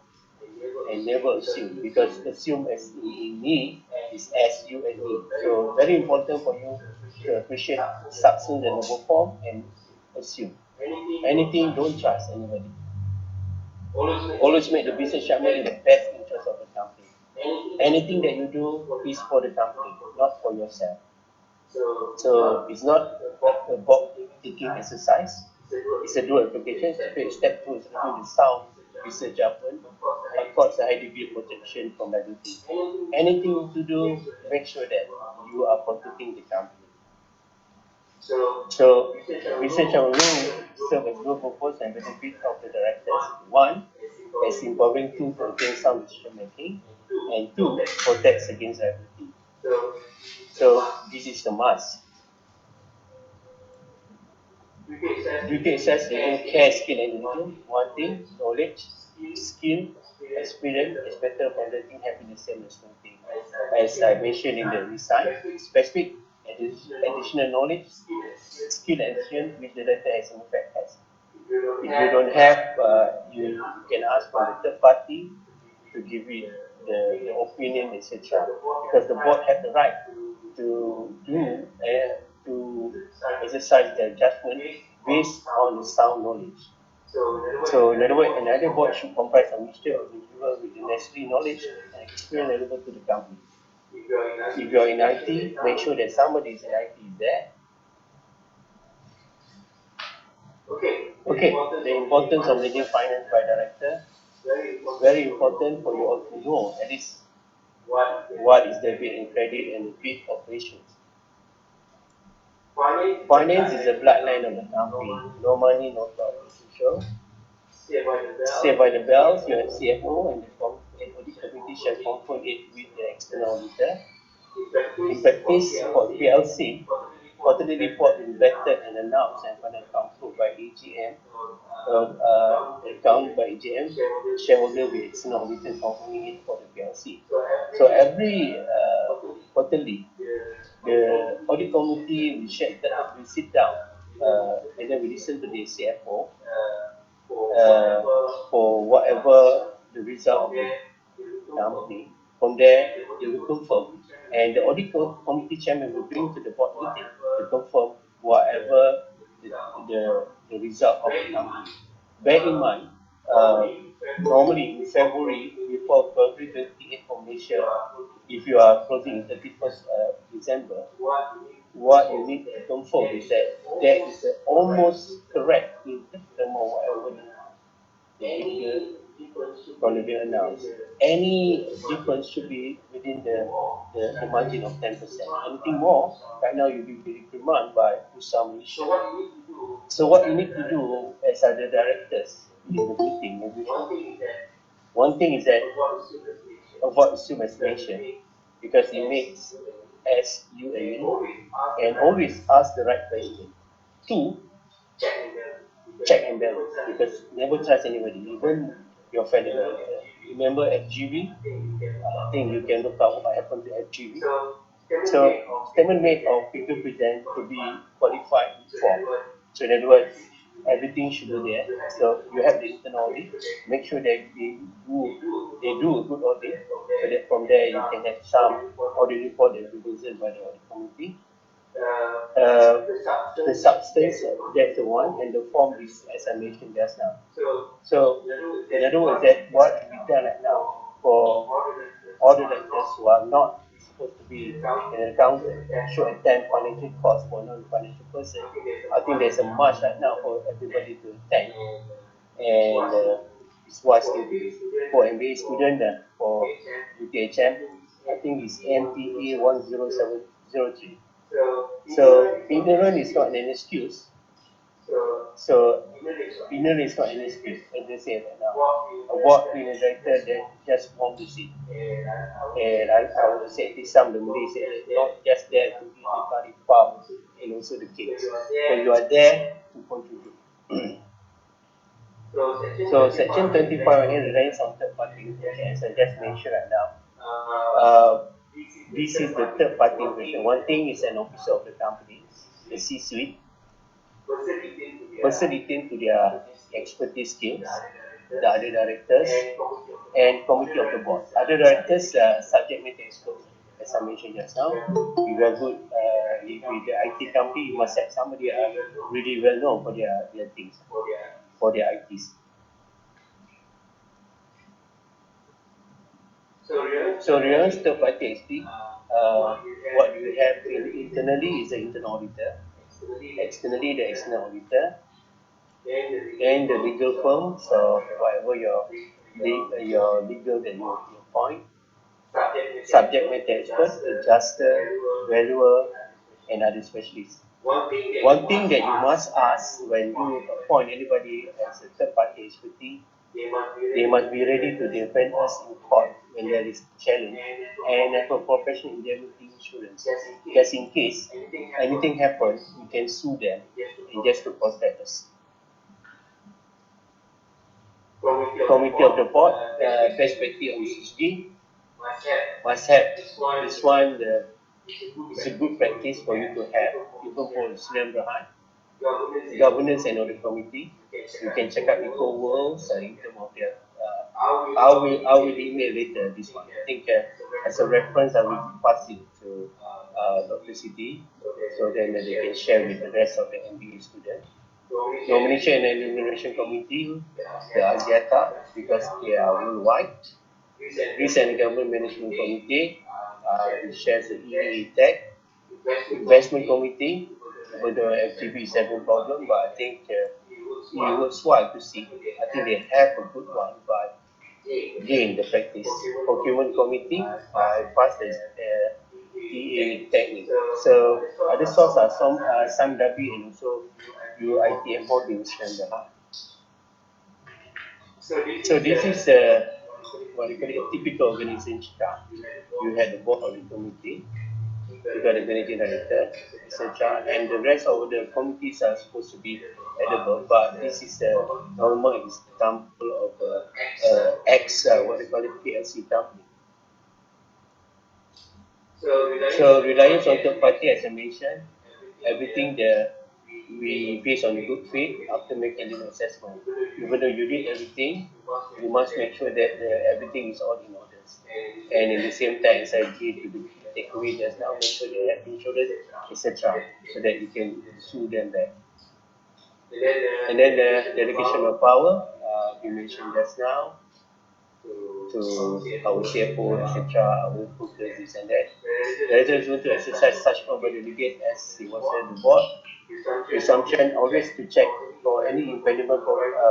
and never assume, because assume as in me is as you and me. So very important for you to appreciate substance and over form and assume. Anything, don't trust anybody. Always make the business judgment in the best interest of the company. Anything that you do is for the company, not for yourself. So it's not a box ticking exercise. It's a dual application. Step 2 is review the sound business judgment. Of course, a high degree of protection from liability. Anything to do, make sure that you are protecting the company. So research and rule serve as dual purpose and benefit of the directors. One, as empowering tool for gain sound decision making, and two, protects against liability. So this is the must. Duty access the care, skill, and individual. One thing, knowledge, skill, experience is better for letting happiness and thing. As I mentioned in the design, specific additional knowledge, skill, and experience which the letter has in fact has. If you don't have, you can ask for the third party to give it the opinion, etc. Because the board have the right to do to exercise their judgment based on the sound knowledge. So in other words, another board should comprise a mixture of individuals with the necessary knowledge and experience relevant to the company. If you are in IT, make sure that somebody is in IT there. Okay, the importance of managing finance by director is very important for you all to know at least what is debit and credit and bit operations. Finance is the bloodline of the company. No money, no profit. So, saved by the bells, you have CFO and the audit committee shall confirm it with the external auditor. In practice, for PLC, quarterly report will be vetted and announced and final account approved by AGM. Account by AGM, shareholder will external auditor confirming it for the PLC. So every quarterly, the audit committee will sit down and then we listen to the CFO for whatever the result of the company. From there, they will confirm, and the audit committee chairman will bring to the board meeting to confirm whatever the result of the company. Bear in mind, normally in February, before February 28th for Malaysia, if you are closing in 31st December, what you need to confirm is that there is almost correct in terms of whatever the figure going to be announced. Any difference should be within the margin of 10%. Anything more, right now you'll be reprimanded by some issue. So what you need to do as other directors in the meeting, one thing is that avoid assume estimation because it makes as you and me, and always ask the right question. Two, check and balance because never trust anybody, even your fellow director. Remember FGV? I think you can look up what happened to FGV. So, statement made of figure present to be qualified form. So in other words, everything should be there. So you have the internal audit. Make sure that they do a good audit, so that from there you can have some audit report that will be presented by the audit committee. The substance, that's the one, and the form is as I mentioned just now. So in other words, that what we done right now for all the directors who are not supposed to be an accountant should attend financial course for non-financial person. I think there's a must right now for everybody to attend, and it's wise to do. For MBA student for UTHM, I think it's MPA 10703. So ignorant is not an excuse. So inner is not an excuse, as they say right now. A board cleaner director that just want to see. And I would say this some of the Malay say that not just there to eat the curry puff and also the cakes. So you are there to contribute. So section 25 again relies on third party, as I just mentioned right now. This is the third party information. One thing is an officer of the company, the C-suite, person retained to their expertise skills, the other directors, and committee of the board. Other directors, subject matter experts, as I mentioned just now. If you are good with the IT company, you must have somebody really well known for their things, for their ITs. So realize third party XP, what you have internally is the internal auditor, externally the external auditor, and the legal firm, so whatever your legal that you appoint, subject matter expert, adjuster, valuer, and other specialists. One thing that you must ask when you appoint anybody as a third party expertise, they must be ready to defend us in court when there is challenge and have a professional indemnity insurance. Just in case anything happens, we can sue them and just to protect us. Committee of the board, perspective on CSG must have this one. It's a good practice for you to have, even for Islam Rahan, governance and audit committee. You can check out Eco Worlds in terms of their. I will email later this one. I think as a reference, I will pass it to Dr. Siti, so then they can share with the rest of the MBA students. Nomination and Enumeration Committee, the Aziata, because they are worldwide. Risk and Government Management Committee, it shares the UTHM Investment Committee, with the FGB is having problem, but I think it was wild to see. I think they have a good one, but again, the practice. Procurement Committee, I passed the TA technique. So other sources are some W and also UITM holdings and so this is what you call it, a typical organization chart. You had the board of the committee, you got the managing director, etc. And the rest of the committees are supposed to be edible, but this is a normal example of what they call it, PLC company. So reliance on third party, as I mentioned, everything we based on good faith after making the assessment. Even though you did everything, you must make sure that everything is all in order. And in the same time, as I gave to the takeaway just now, make sure they have insurance, etc., so that you can sue them back. And then the delegation of power, we mentioned just now, to our CFO, etc., our focus, this and that. The director is going to exercise such power by delegate as he was at the board. Presumption always to check for any impediment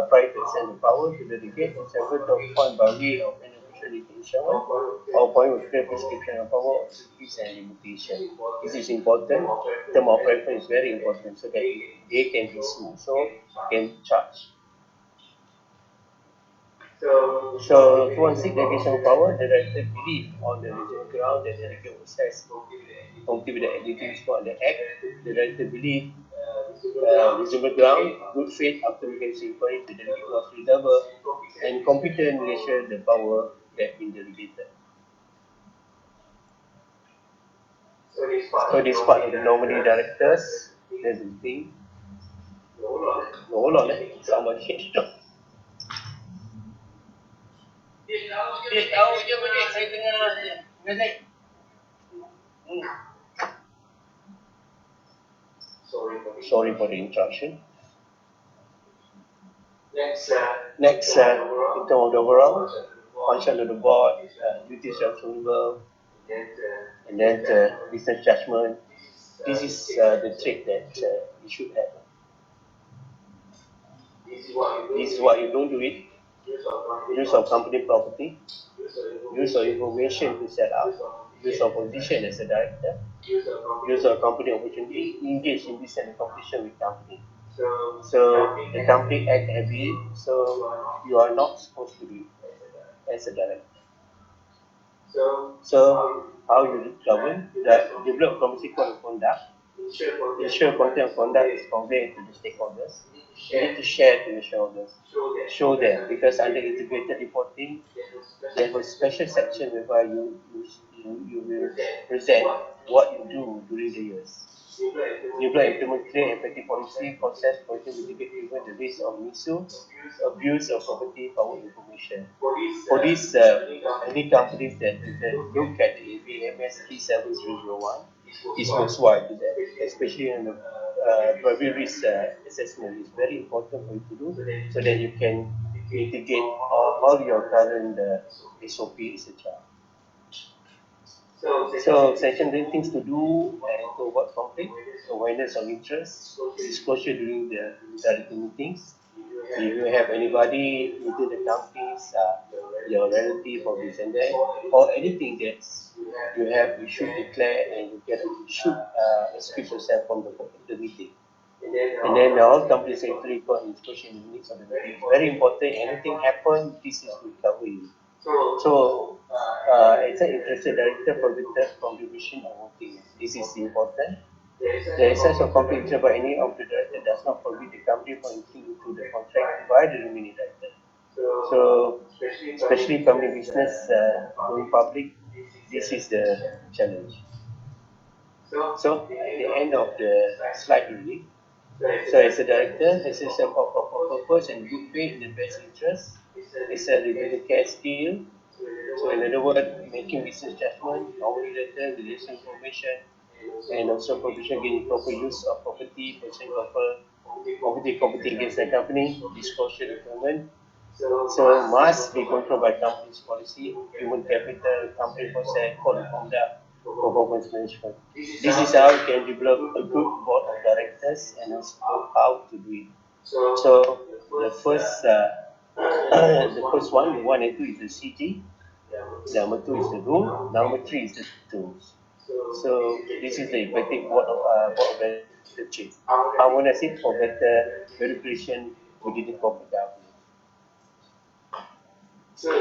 prior to send the power to the delegate and several to appoint by way of an official limitation or appoint with clear prescription of power of duties and limitation. This is important. Term of reference is very important so that they can be sued, so can charge. So, to unseat delegation of power, the director believe on the reasonable ground that the delegate was assessed comply with the activities for the act. The director believe reasonable ground, good faith after making inquiry, the delegate was reasonable and competent in relation to the power that been delegated. So this part of the nominee directors, there's the thing. Hold on, somebody. Tahu je balik, saya tengah ngaji. Hmm. Sorry for the interruption. Next, in terms of the overall function of the board, UTHM member, and then business judgment. This is the trait that you should have. This is what you don't do it. Use of company property, use of information to set up, use of position as a director, use of company opportunity, engage in business and competition with company. So the company act heavy, so you are not supposed to do it as a director. So how you govern, develop committee code of conduct, ensure content of conduct is conveyed to the stakeholders. You need to share to the shareholders. Show them, because under integrated reporting, they have a special section whereby you will present what you do during the years. Develop implement clear effective policy, process, policy mitigate even the risk of misuse, abuse of property, power information. For this, any companies that look at the AVMS 37001 is worthwhile to that, especially in the private risk assessment. Is very important for you to do so that you can mitigate all your current SOP, etc. So section things to do and to avoid conflict, awareness of interest, disclosure during the director meetings. If you have anybody within the companies, your relative or this and that, or anything that you should declare and you should excuse yourself from the meeting. And then all companies actually got disclosure in the minutes of the meeting. It's very important. Anything happen, this is will cover you. So, as an interested director, prohibited contribution or voting. This is important. The excess of conflict by any of the director does not forbid the company from entering into the contract by the remaining director. So, especially family business going public, this is the challenge. So, at the end of the slide really, so as a director, as a purpose and good faith in the best interest, it's a really care skill. So in other words, making business judgment, knowledge letter, relation information, and also provision getting proper use of property, person property competing against the company, disclosure requirement. So must be controlled by company's policy, human capital, company process, code of conduct, performance management. This is how you can develop a good board of directors and also how to do it. So the first the first one and two is the CG. Number two is the rule. Number three is the tools. So this is the effective board of director chief. Harmonize it for better verification within the corporate governance.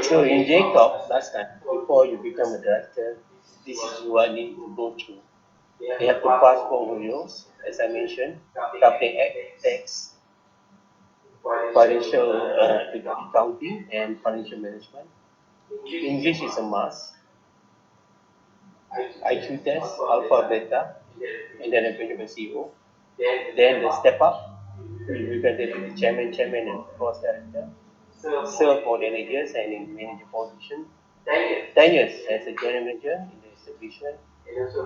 So in Jacob last time, before you become a director, this is what you need to go through. You have to pass four rules, as I mentioned, Company Act, tax, financial accounting, and financial management. English is a must. IQ test, alpha, beta, and then appointed by CEO. Then the step up, you can take the chairman, and cross director. Serve for 10 years and in manager position. 10 years as a general manager in the establishment,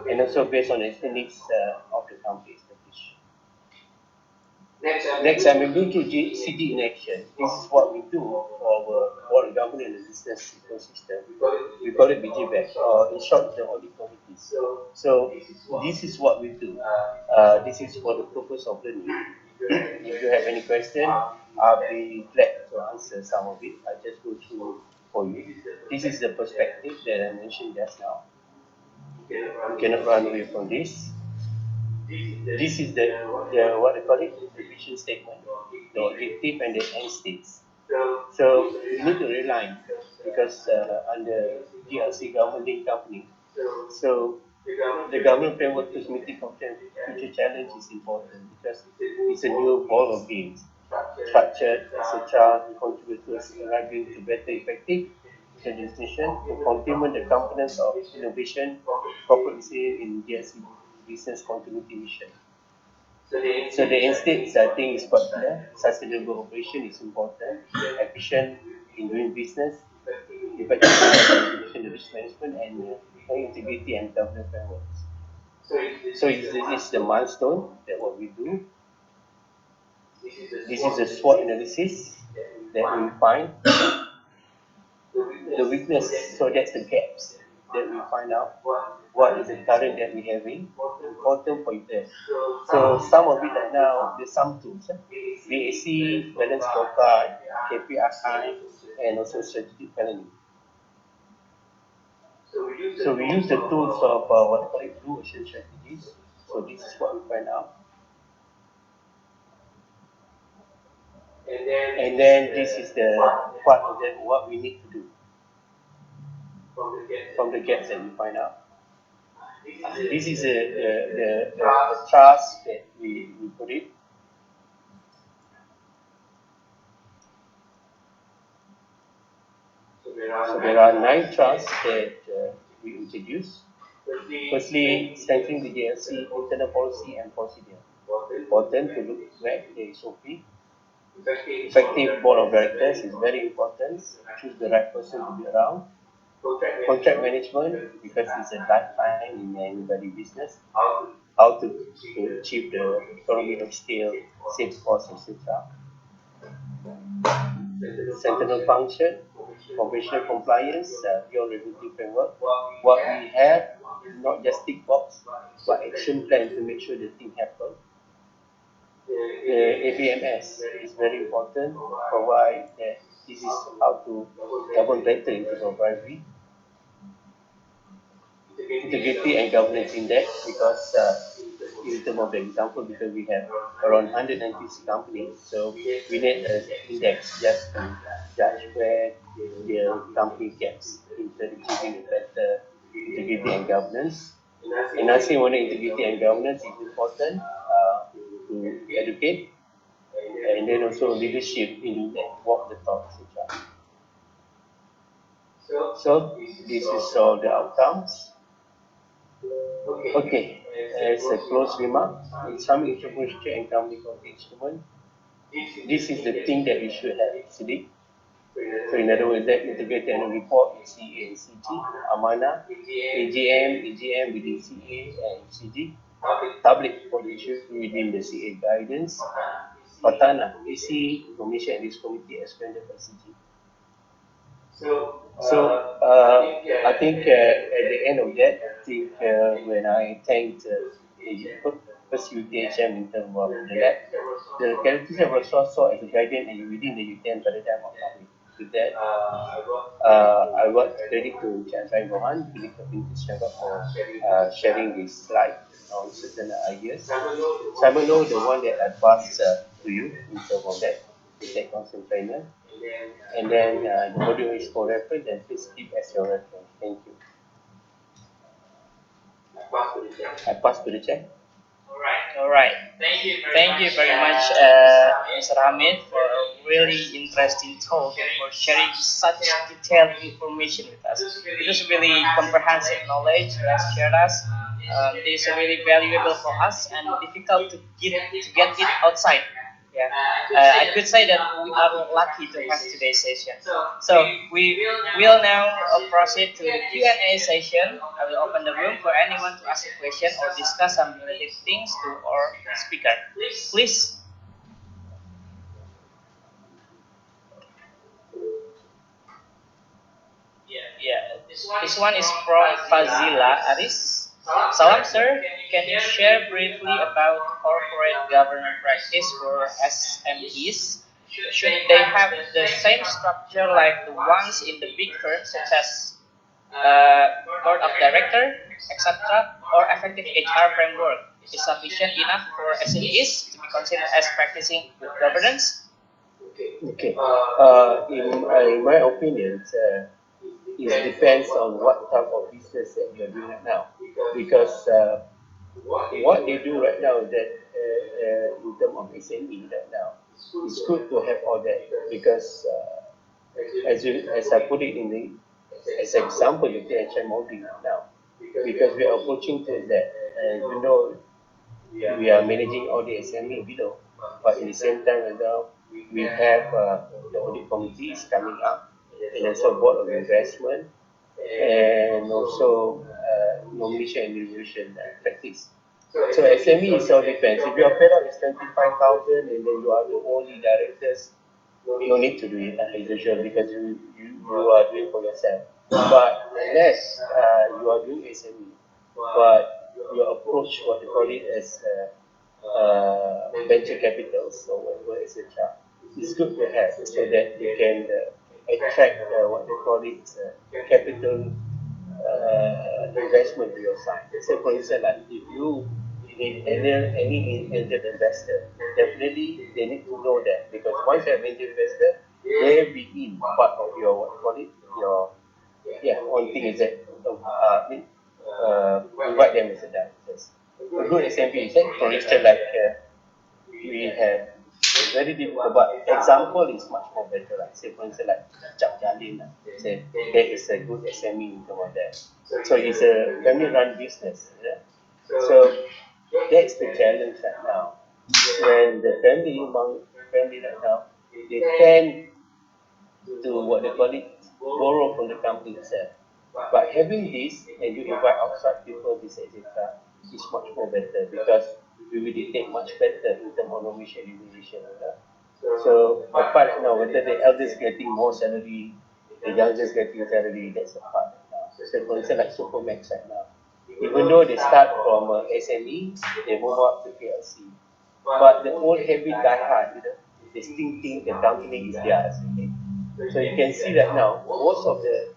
and also based on the needs of the company established. Next, I will go to CD in action. This is what we do for our board governance and business ecosystem. We call it BGBAC, or in short, the audit committees. So this is what we do. This is for the purpose of learning. If you have any question, I'll be glad to answer some of it. I'll just go through for you. This is the perspective that I mentioned just now. You cannot run away from this. This is the what they call it, the vision statement, the objective and the end states. So you need to realign because under GLC government linked company. So the government framework to meeting future challenge is important because it's a new ball of games. Structured, etc., contributors arriving to better effective legislation to complement the components of innovation, corporate in GSC business continuity mission. So the instead, I think is particular. Sustainable operation is important. Efficient in doing business. Effective implementation of risk management and integrity and governance frameworks. So it's the milestone that what we do. This is the SWOT analysis that we find the weakness. So that's the gaps that we find out. What is the current that we're having? Important pointers. So some of it right now, there's some tools. BAC, balance scorecard, KPI, and also strategic planning. So we use the tools of what we call it blue ocean strategies. So this is what we find out. And then this is the part of that what we need to do from the gaps that we find out. This is the trust that we put it. So there are 9 trusts that we introduce. Firstly, strengthening the JLC internal policy and procedure. Important to look back the SOP. Effective board of directors is very important. Choose the right person to be around. Contract management, because it's a lifetime in anybody's business. How to achieve the economy of scale, save costs, etc. Sentinel function, operational compliance, your regulatory framework. What we have, not just tick box, but action plan to make sure the thing happen. The ABMS is very important for why this is how to govern better in terms of bribery. Integrity and governance index, because in terms of the example, because we have around 190 companies, so we need an index just to judge where the company gets into achieving better integrity and governance. Enhancing on integrity and governance is important to educate, and then also leadership in that walk the talk, etc. So this is all the outcomes. Okay, as a close remark, in some entrepreneurship and company quality instrument, this is the thing that we should have actually. So in other words, that integrated annual report, CA and CG, Amana, AGM within CA and CG, public report issue within the CA guidance, Patana, AC, Commission and Risk Committee as granted by CG. So I think at the end of that, I think when I thanked the first UTHM in terms of the lab, the characteristic of resource saw as a guardian and within the UTM paradigm of public. With that, I want credit to Chan Sai Mohan, Philip Kapin for sharing this slide on certain ideas. Simon Low, the one that I passed to you in terms of that, the tech constant trainer. And then the module is for reference, and please keep as your reference. Thank you. I pass to the check. All right. Thank you very much, Mr. Hamid, for a really interesting talk and for sharing such detailed information with us. It was really comprehensive knowledge you have shared us. It is really valuable for us and difficult to get it outside. Yeah, I could say that we are lucky to have today's session. So we will now proceed to the Q&A session. I will open the room for anyone to ask a question or discuss some related things to our speaker. Please. Yeah, this one is from Fazila Aris. Salam, sir. Can you share briefly about corporate governance practice for SMEs? Should they have the same structure like the ones in the big firms, such as board of director, etc., or effective HR framework is sufficient enough for SMEs to be considered as practicing good governance? Okay. In my opinion, it depends on what type of business that you're doing right now. Because what they do right now is that in terms of SME right now, it's good to have all that because as I put it in the as an example, you can actually molding right now because we are approaching to that, and you know we are managing all the SME below, but in the same time as well, we have the audit committees coming up, and also board of investment, and also nomination and evaluation practice. So SME is all depends. If your payout is 25,000 and then you are the only directors, you need to do it as usual because you are doing for yourself. But unless you are doing SME, but you approach what they call it as venture capitals or whatever, etc. It's good to have so that you can attract what they call it capital investment to your side. So for instance, like if you need any angel investor, definitely they need to know that because once you have angel investor, they will be part of your what you call it your one thing is that invite them as a directors. A good example is that for instance like we have very difficult, but example is much more better. Like say for instance like Cap Jalin, say that is a good SME in terms of that. So it's a family-run business. Yeah? So that's the challenge right now. When the family right now, they tend to what they call it, borrow from the company itself. But having this and you invite outside people, this etc., is much more better because we will detect much better in terms of nomination and evaluation. So the part now, whether the elders getting more salary, the youngest getting salary, that's the part now. So for instance, like Supermax right now, even though they start from SME, they move up to PLC. But the old habit die hard, they still think the company is theirs. Okay? So you can see that now, most of the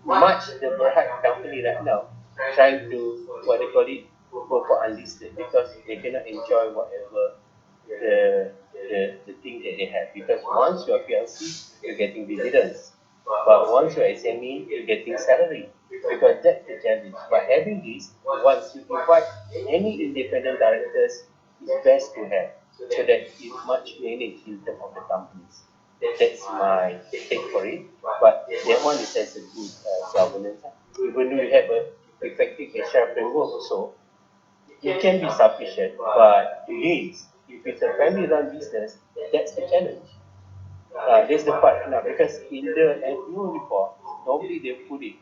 Berhad company right now, trying to, what they call it, go for unlisted because they cannot enjoy whatever the thing that they have. Because once you're PLC, you're getting dividends. But once you're SME, you're getting salary. Because that's the challenge. But having this, once you invite any independent directors, it's best to have so that it's much managed in terms of the companies. That's my take for it. But that one is as a good governance. Even though you have a effective HR framework also, it can be sufficient. But again, if it's a family-run business, that's the challenge. That's the part now because in the annual report, normally they put it.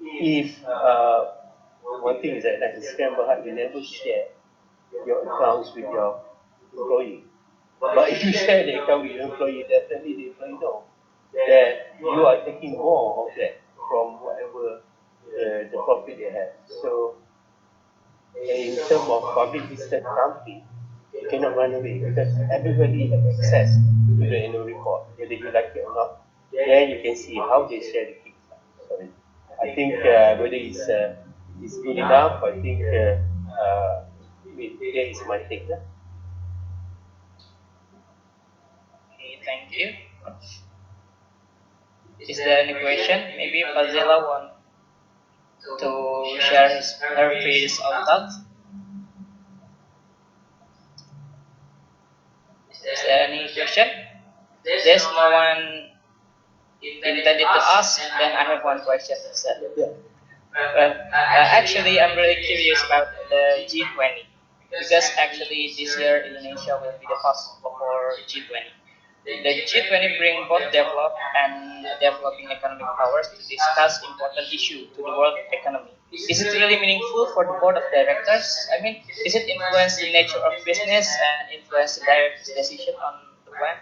If one thing is that like in Scam Berhad, you never share your accounts with your employee. But if you share the account with your employee, definitely the employee know that you are taking more of that from whatever the profit they have. So in terms of public listed company, you cannot run away because everybody has access to the annual report, whether you like it or not. Then you can see how they share the kicks. Sorry. I think whether it's good enough, I think that is my take. Okay, thank you. Is there any question? Maybe Fazila want to share her previous thoughts. Is there any question? There's no one intended to ask, then I have one question instead. Well, actually, I'm really curious about the G20 because actually this year Indonesia will be the host for G20. The G20 bring both developed and developing economic powers to discuss important issue to the world economy. Is it really meaningful for the board of directors? I mean, is it influence the nature of business and influence the director's decision on the plan?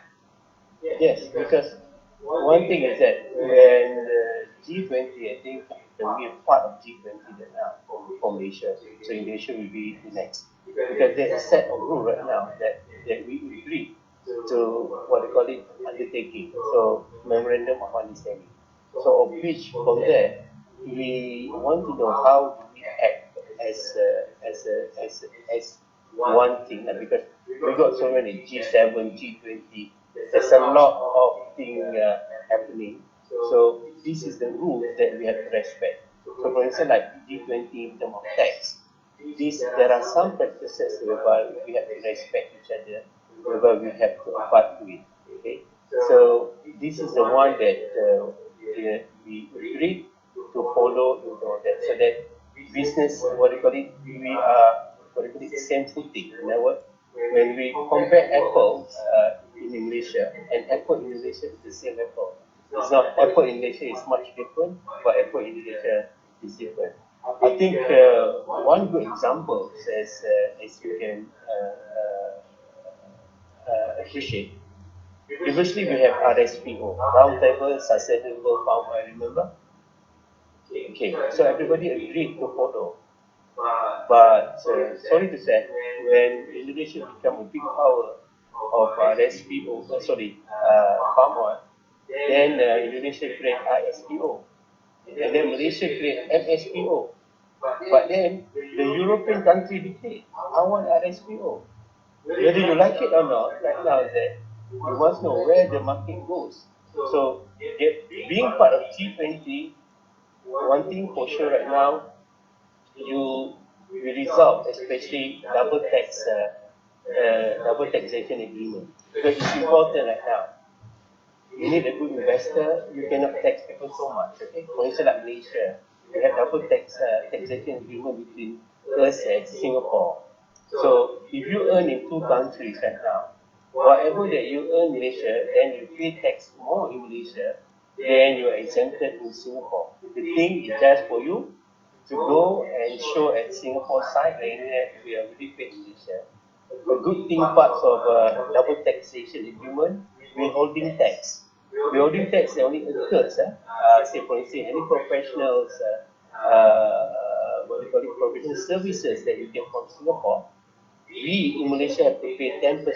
Yes, because one thing is that when the G20, I think we are part of G20 right now for Malaysia. So Indonesia will be the next. Because there's a set of rules right now that we agree to what they call it undertaking. So memorandum of understanding. So of which from there we want to know how do we act as one thing because we got so many G7, G20. There's a lot of things happening. So this is the rules that we have to respect. So for instance, like G20 in terms of tax, there are some practices whereby we have to respect each other, whereby we have to abide with. Okay, so this is the one that we agreed to follow into that, so that business, what do you call it, we are what do you call it, same footing. In other words, when we compare apples in Malaysia and apple in Malaysia is the same apple. It's not apple in Malaysia is much different, but apple in Indonesia is different. I think one good example as you can appreciate. Previously, we have RSPO, Roundtable Sustainable Farm Oil, remember? Okay, so everybody agreed to follow. But sorry to say, when Indonesia became a big power of RSPO, palm oil, then Indonesia created ISPO, and then Malaysia created MSPO. But then the European country declared, I want RSPO. Whether you like it or not, right now that you must know where the market goes. So being part of G20, one thing for sure right now, you resolve especially double taxation agreement. Because it's important right now. You need a good investor, you cannot tax people so much. Okay? For instance, like Malaysia, we have double taxation agreement between us and Singapore. So if you earn in two countries right now, whatever that you earn in Malaysia, then you pay tax more in Malaysia, then you are exempted in Singapore. The thing is just for you to go and show at Singapore side that we are really paid in Malaysia. A good thing parts of double taxation agreement, withholding tax. Withholding tax only occurs, say for instance, any professionals, what do you call it, professional services that you get from Singapore, we in Malaysia have to pay 10%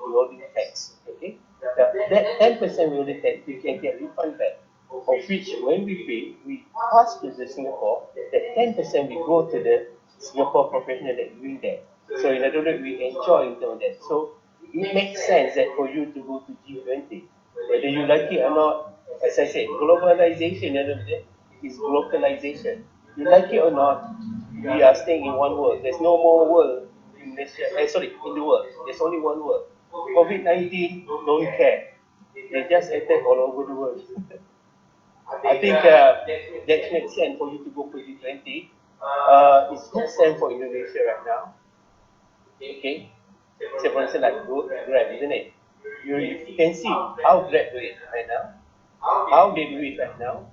withholding tax. Okay, that 10% withholding tax we can get refund back. Of which, when we pay, we pass to the Singapore. That 10% we go to the Singapore professional that doing that. So in other words, we enjoy into that. So it makes sense that for you to go to G20, whether you like it or not. As I said, globalization is localization. You like it or not, we are staying in one world. There's no more world in Malaysia. In the world. There's only one world. COVID-19 don't care. They just attack all over the world. I think that makes sense for you to go for G20. It's good sense for Indonesia right now. Okay, say for instance like Grab, isn't it? You can see how Grab do it right now. How they do it right now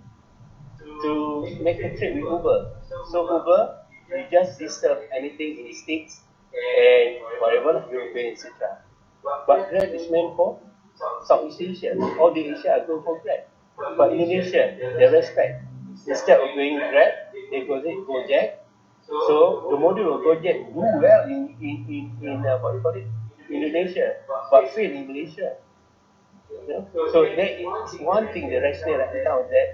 to make a trade with Uber. So Uber, you just disturb anything in the States and whatever European, etc. But Grab is meant for Southeast Asia. All the Asia are going for Grab. But Indonesia, they respect. Instead of going Grab, they go Gojek. So the model of Gojek do well in what do you call it? Indonesia, but fail in Malaysia. Yeah. So that is one thing the rationale right now that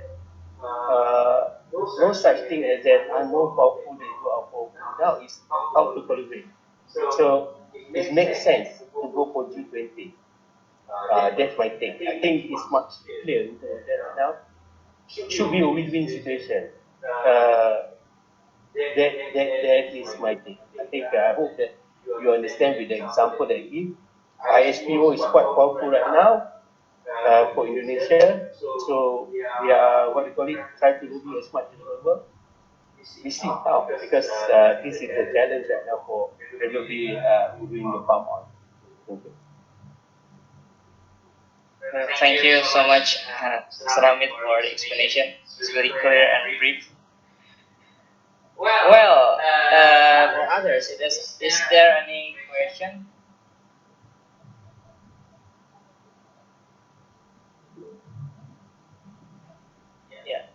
no such thing as that I'm more powerful than you are powerful. Now is how to collaborate. So it makes sense to go for G20. That's my take. I think it's much clear into that right now. Should be a win-win situation. That is my take. I think I hope that you understand with the example that I give. ISPO is quite powerful right now for Indonesia. So we are what do you call it? Try to do as much as possible. We see how because this is the challenge right now for everybody doing the palm oil. Thank you. Thank you so much, Mr. Hamid, for the explanation. It's very clear and brief. Well, for others, is there any question? Yeah,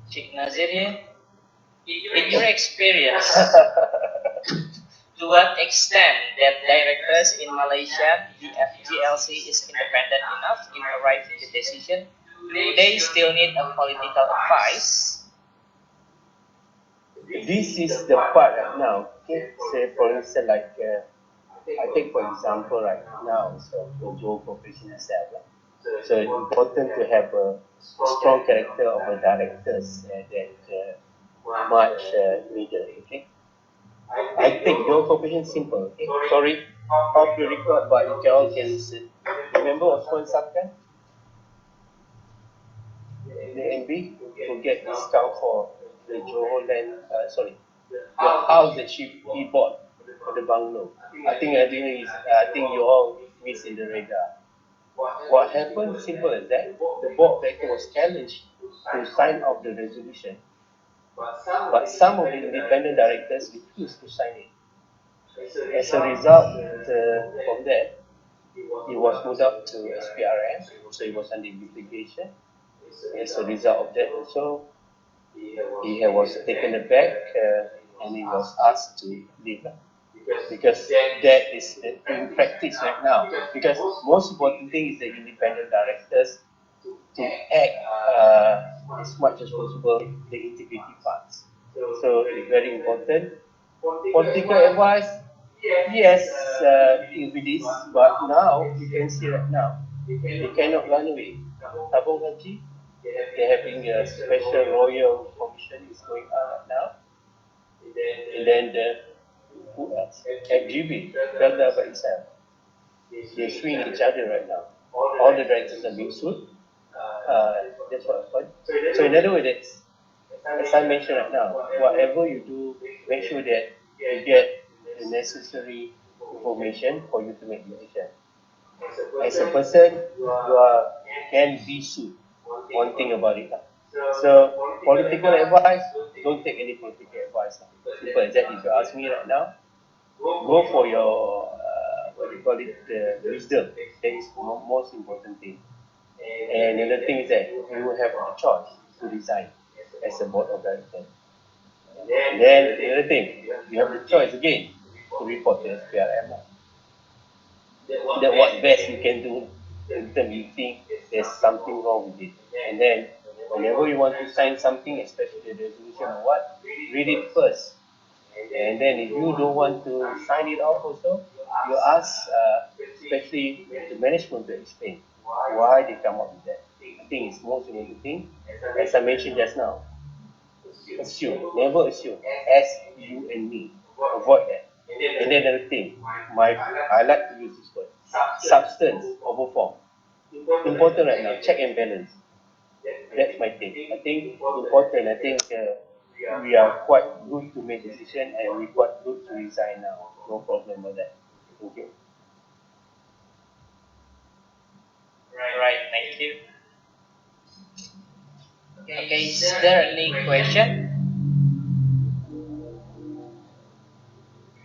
Sheikh Nazir here. In your experience, to what extent that directors in Malaysia, the FGLC, is independent enough in arriving at the decision? Do they still need a political advice? This is the part right now. Okay, say for instance, like I take for example right now, so the Joe Corporation itself. So it's important to have a strong character of a directors that much needed. Okay, I think Joe Corporation simple. Okay, sorry, off the record, but you can all can listen. Remember Osman Sakan, the NB, to get discount for the Johor land. Sorry, the house that he bought for the bungalow. I think you all miss in the radar. What happened? Simple as that. The board director was challenged to sign off the resolution, but some of the independent directors refused to sign it. As a result, from that, he was moved up to SPRM, so he was under investigation. As a result of that, also, he was taken aback and he was asked to leave. Because that is in practice right now. Because most important thing is the independent directors to act as much as possible the integrity parts. So it's very important. Political advice, yes, it is, but now you can see right now they cannot run away. Tabung Haji, they're having a special royal commission is going on right now. And then who else? FGB, Belda by itself. They're suing each other right now. All the directors are being sued. That's what happened. So in other words, as I mentioned right now, whatever you do, make sure that you get the necessary information for you to make decision. As a person, can be sued. One thing about it. So political advice, don't take any political advice. Simple as that. If you ask me right now, go for your what do you call it, wisdom. That is the most important thing. And another thing is that you have the choice to resign as a board of directors. And then another thing, you have the choice again to report to SPRM. That what best you can do in terms you think there's something wrong with it. And then whenever you want to sign something, especially the resolution or what, read it first. And then if you don't want to sign it off also, you ask especially the management to explain why they come up with that. I think it's most important thing. As I mentioned just now, assume, never assume, as you and me, avoid that. And then another thing, I like to use this word, substance over form. Important right now, check and balance. That's my take. I think important. I think we are quite good to make decision and we quite good to resign now. No problem with that. Thank you. Right, thank you. Okay, is there any question?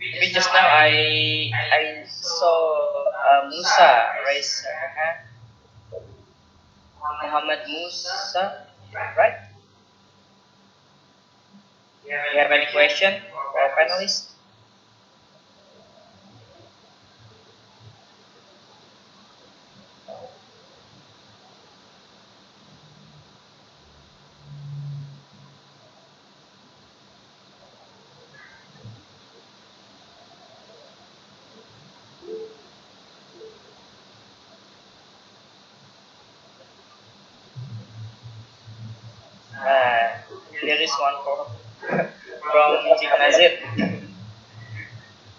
Maybe just now I saw Musa raise her hand. Muhammad Musa, right? You have any question for our panelists? There is one from Chief Nazir.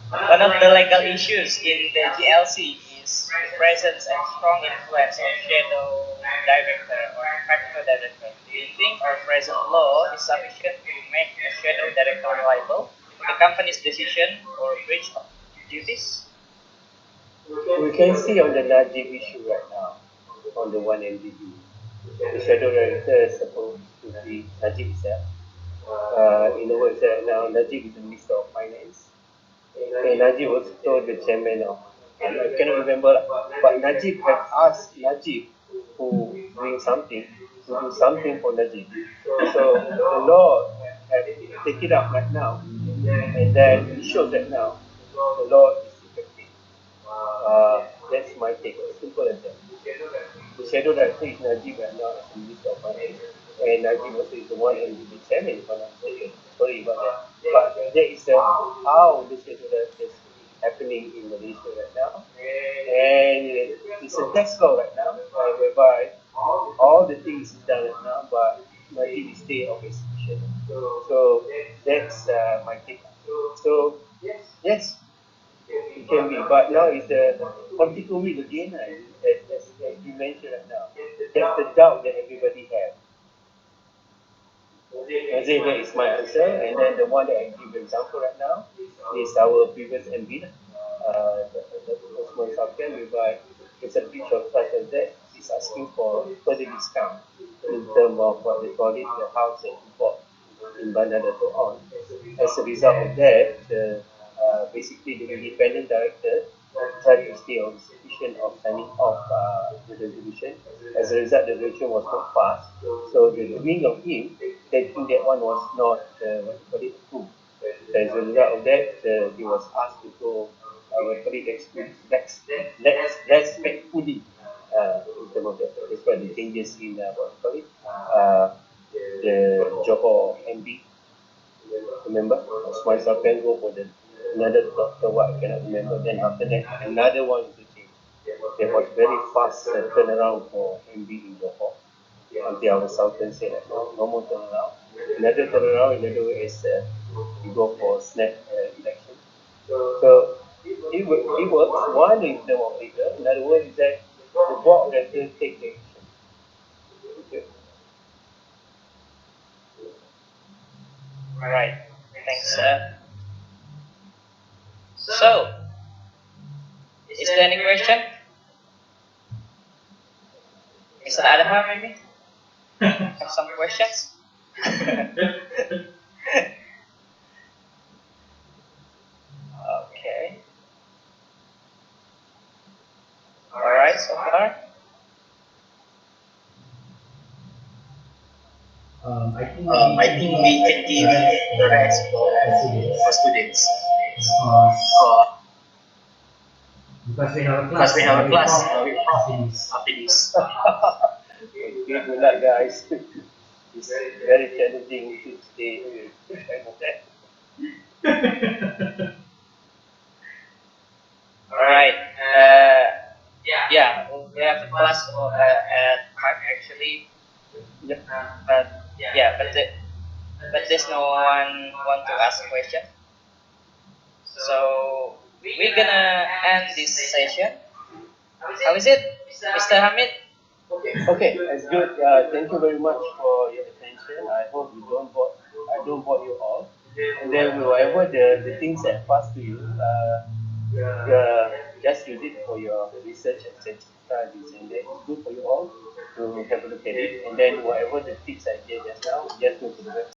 One of the legal issues in the GLC is the presence and strong influence of shadow director or factor director. Do you think our present law is sufficient to make a shadow director liable for the company's decision or breach of duties? We can see on the Najib issue right now, on the one MDB, the shadow director is supposed to be Najib itself. In other words, now Najib is the Minister of Finance. And Najib was told the chairman of, I cannot remember, but Najib had asked Najib who doing something to do something for Najib. So the law have take it up right now, and then it shows that now the law is effective. That's my take. Simple as that. The shadow director is Najib right now as the Minister of Finance, and Najib also is the one who will be chairman if I'm not mistaken. Sorry about that. But that is how the shadow director is happening in Malaysia right now. And it's a tax law right now, whereby all the things is done right now, but Najib is stay of execution. So that's my take. So yes, it can be, but now it's the political will again, as you mentioned right now. That's the doubt that everybody has. Azir, that is my answer. And then the one that I give example right now is our previous MB, the Osman Safian, whereby it's a breach of trust of that is asking for further discount in terms of what they call it, the house that he bought in Bandar Dato' on. As a result of that, basically the independent director tried to stay on suspicion of signing off the resolution. As a result, the resolution was not passed. So the doing of him, they think that one was not what you call it, approved. As a result of that, he was asked to go what you call it, respectfully in terms of that. That's why the changes in what you call it, the Johor MB. Remember, Osman Safian go for the another doctor, what I cannot remember. Then after that, another one to change. There was very fast turnaround for MB in Johor. Until our Sultan said that no more turnaround. Another turnaround, in other way, is you go for snap election. So it works. One is the more bigger. Another one is that the board that will take the action. Okay. Right. Thanks. So, is there any question? Mr. Adham, maybe? Have some questions? Okay. Alright, so far. I think we can give the rest for students. Uh, because we have a class with prof after this. Okay, good luck, guys. It's very challenging to stay with. Alright. Yeah, we have a class at 5 actually. Yep. But yeah, but there's no one want to ask a question. So we're gonna end this session. How is it, Mr. Hamid? Okay, that's good. Thank you very much for your attention. I hope I don't bore you all. And then whatever the things that pass to you, just use it for your research and studies. And then it's good for you all to have a look at it. And then whatever the tips I gave just now, just go to the website.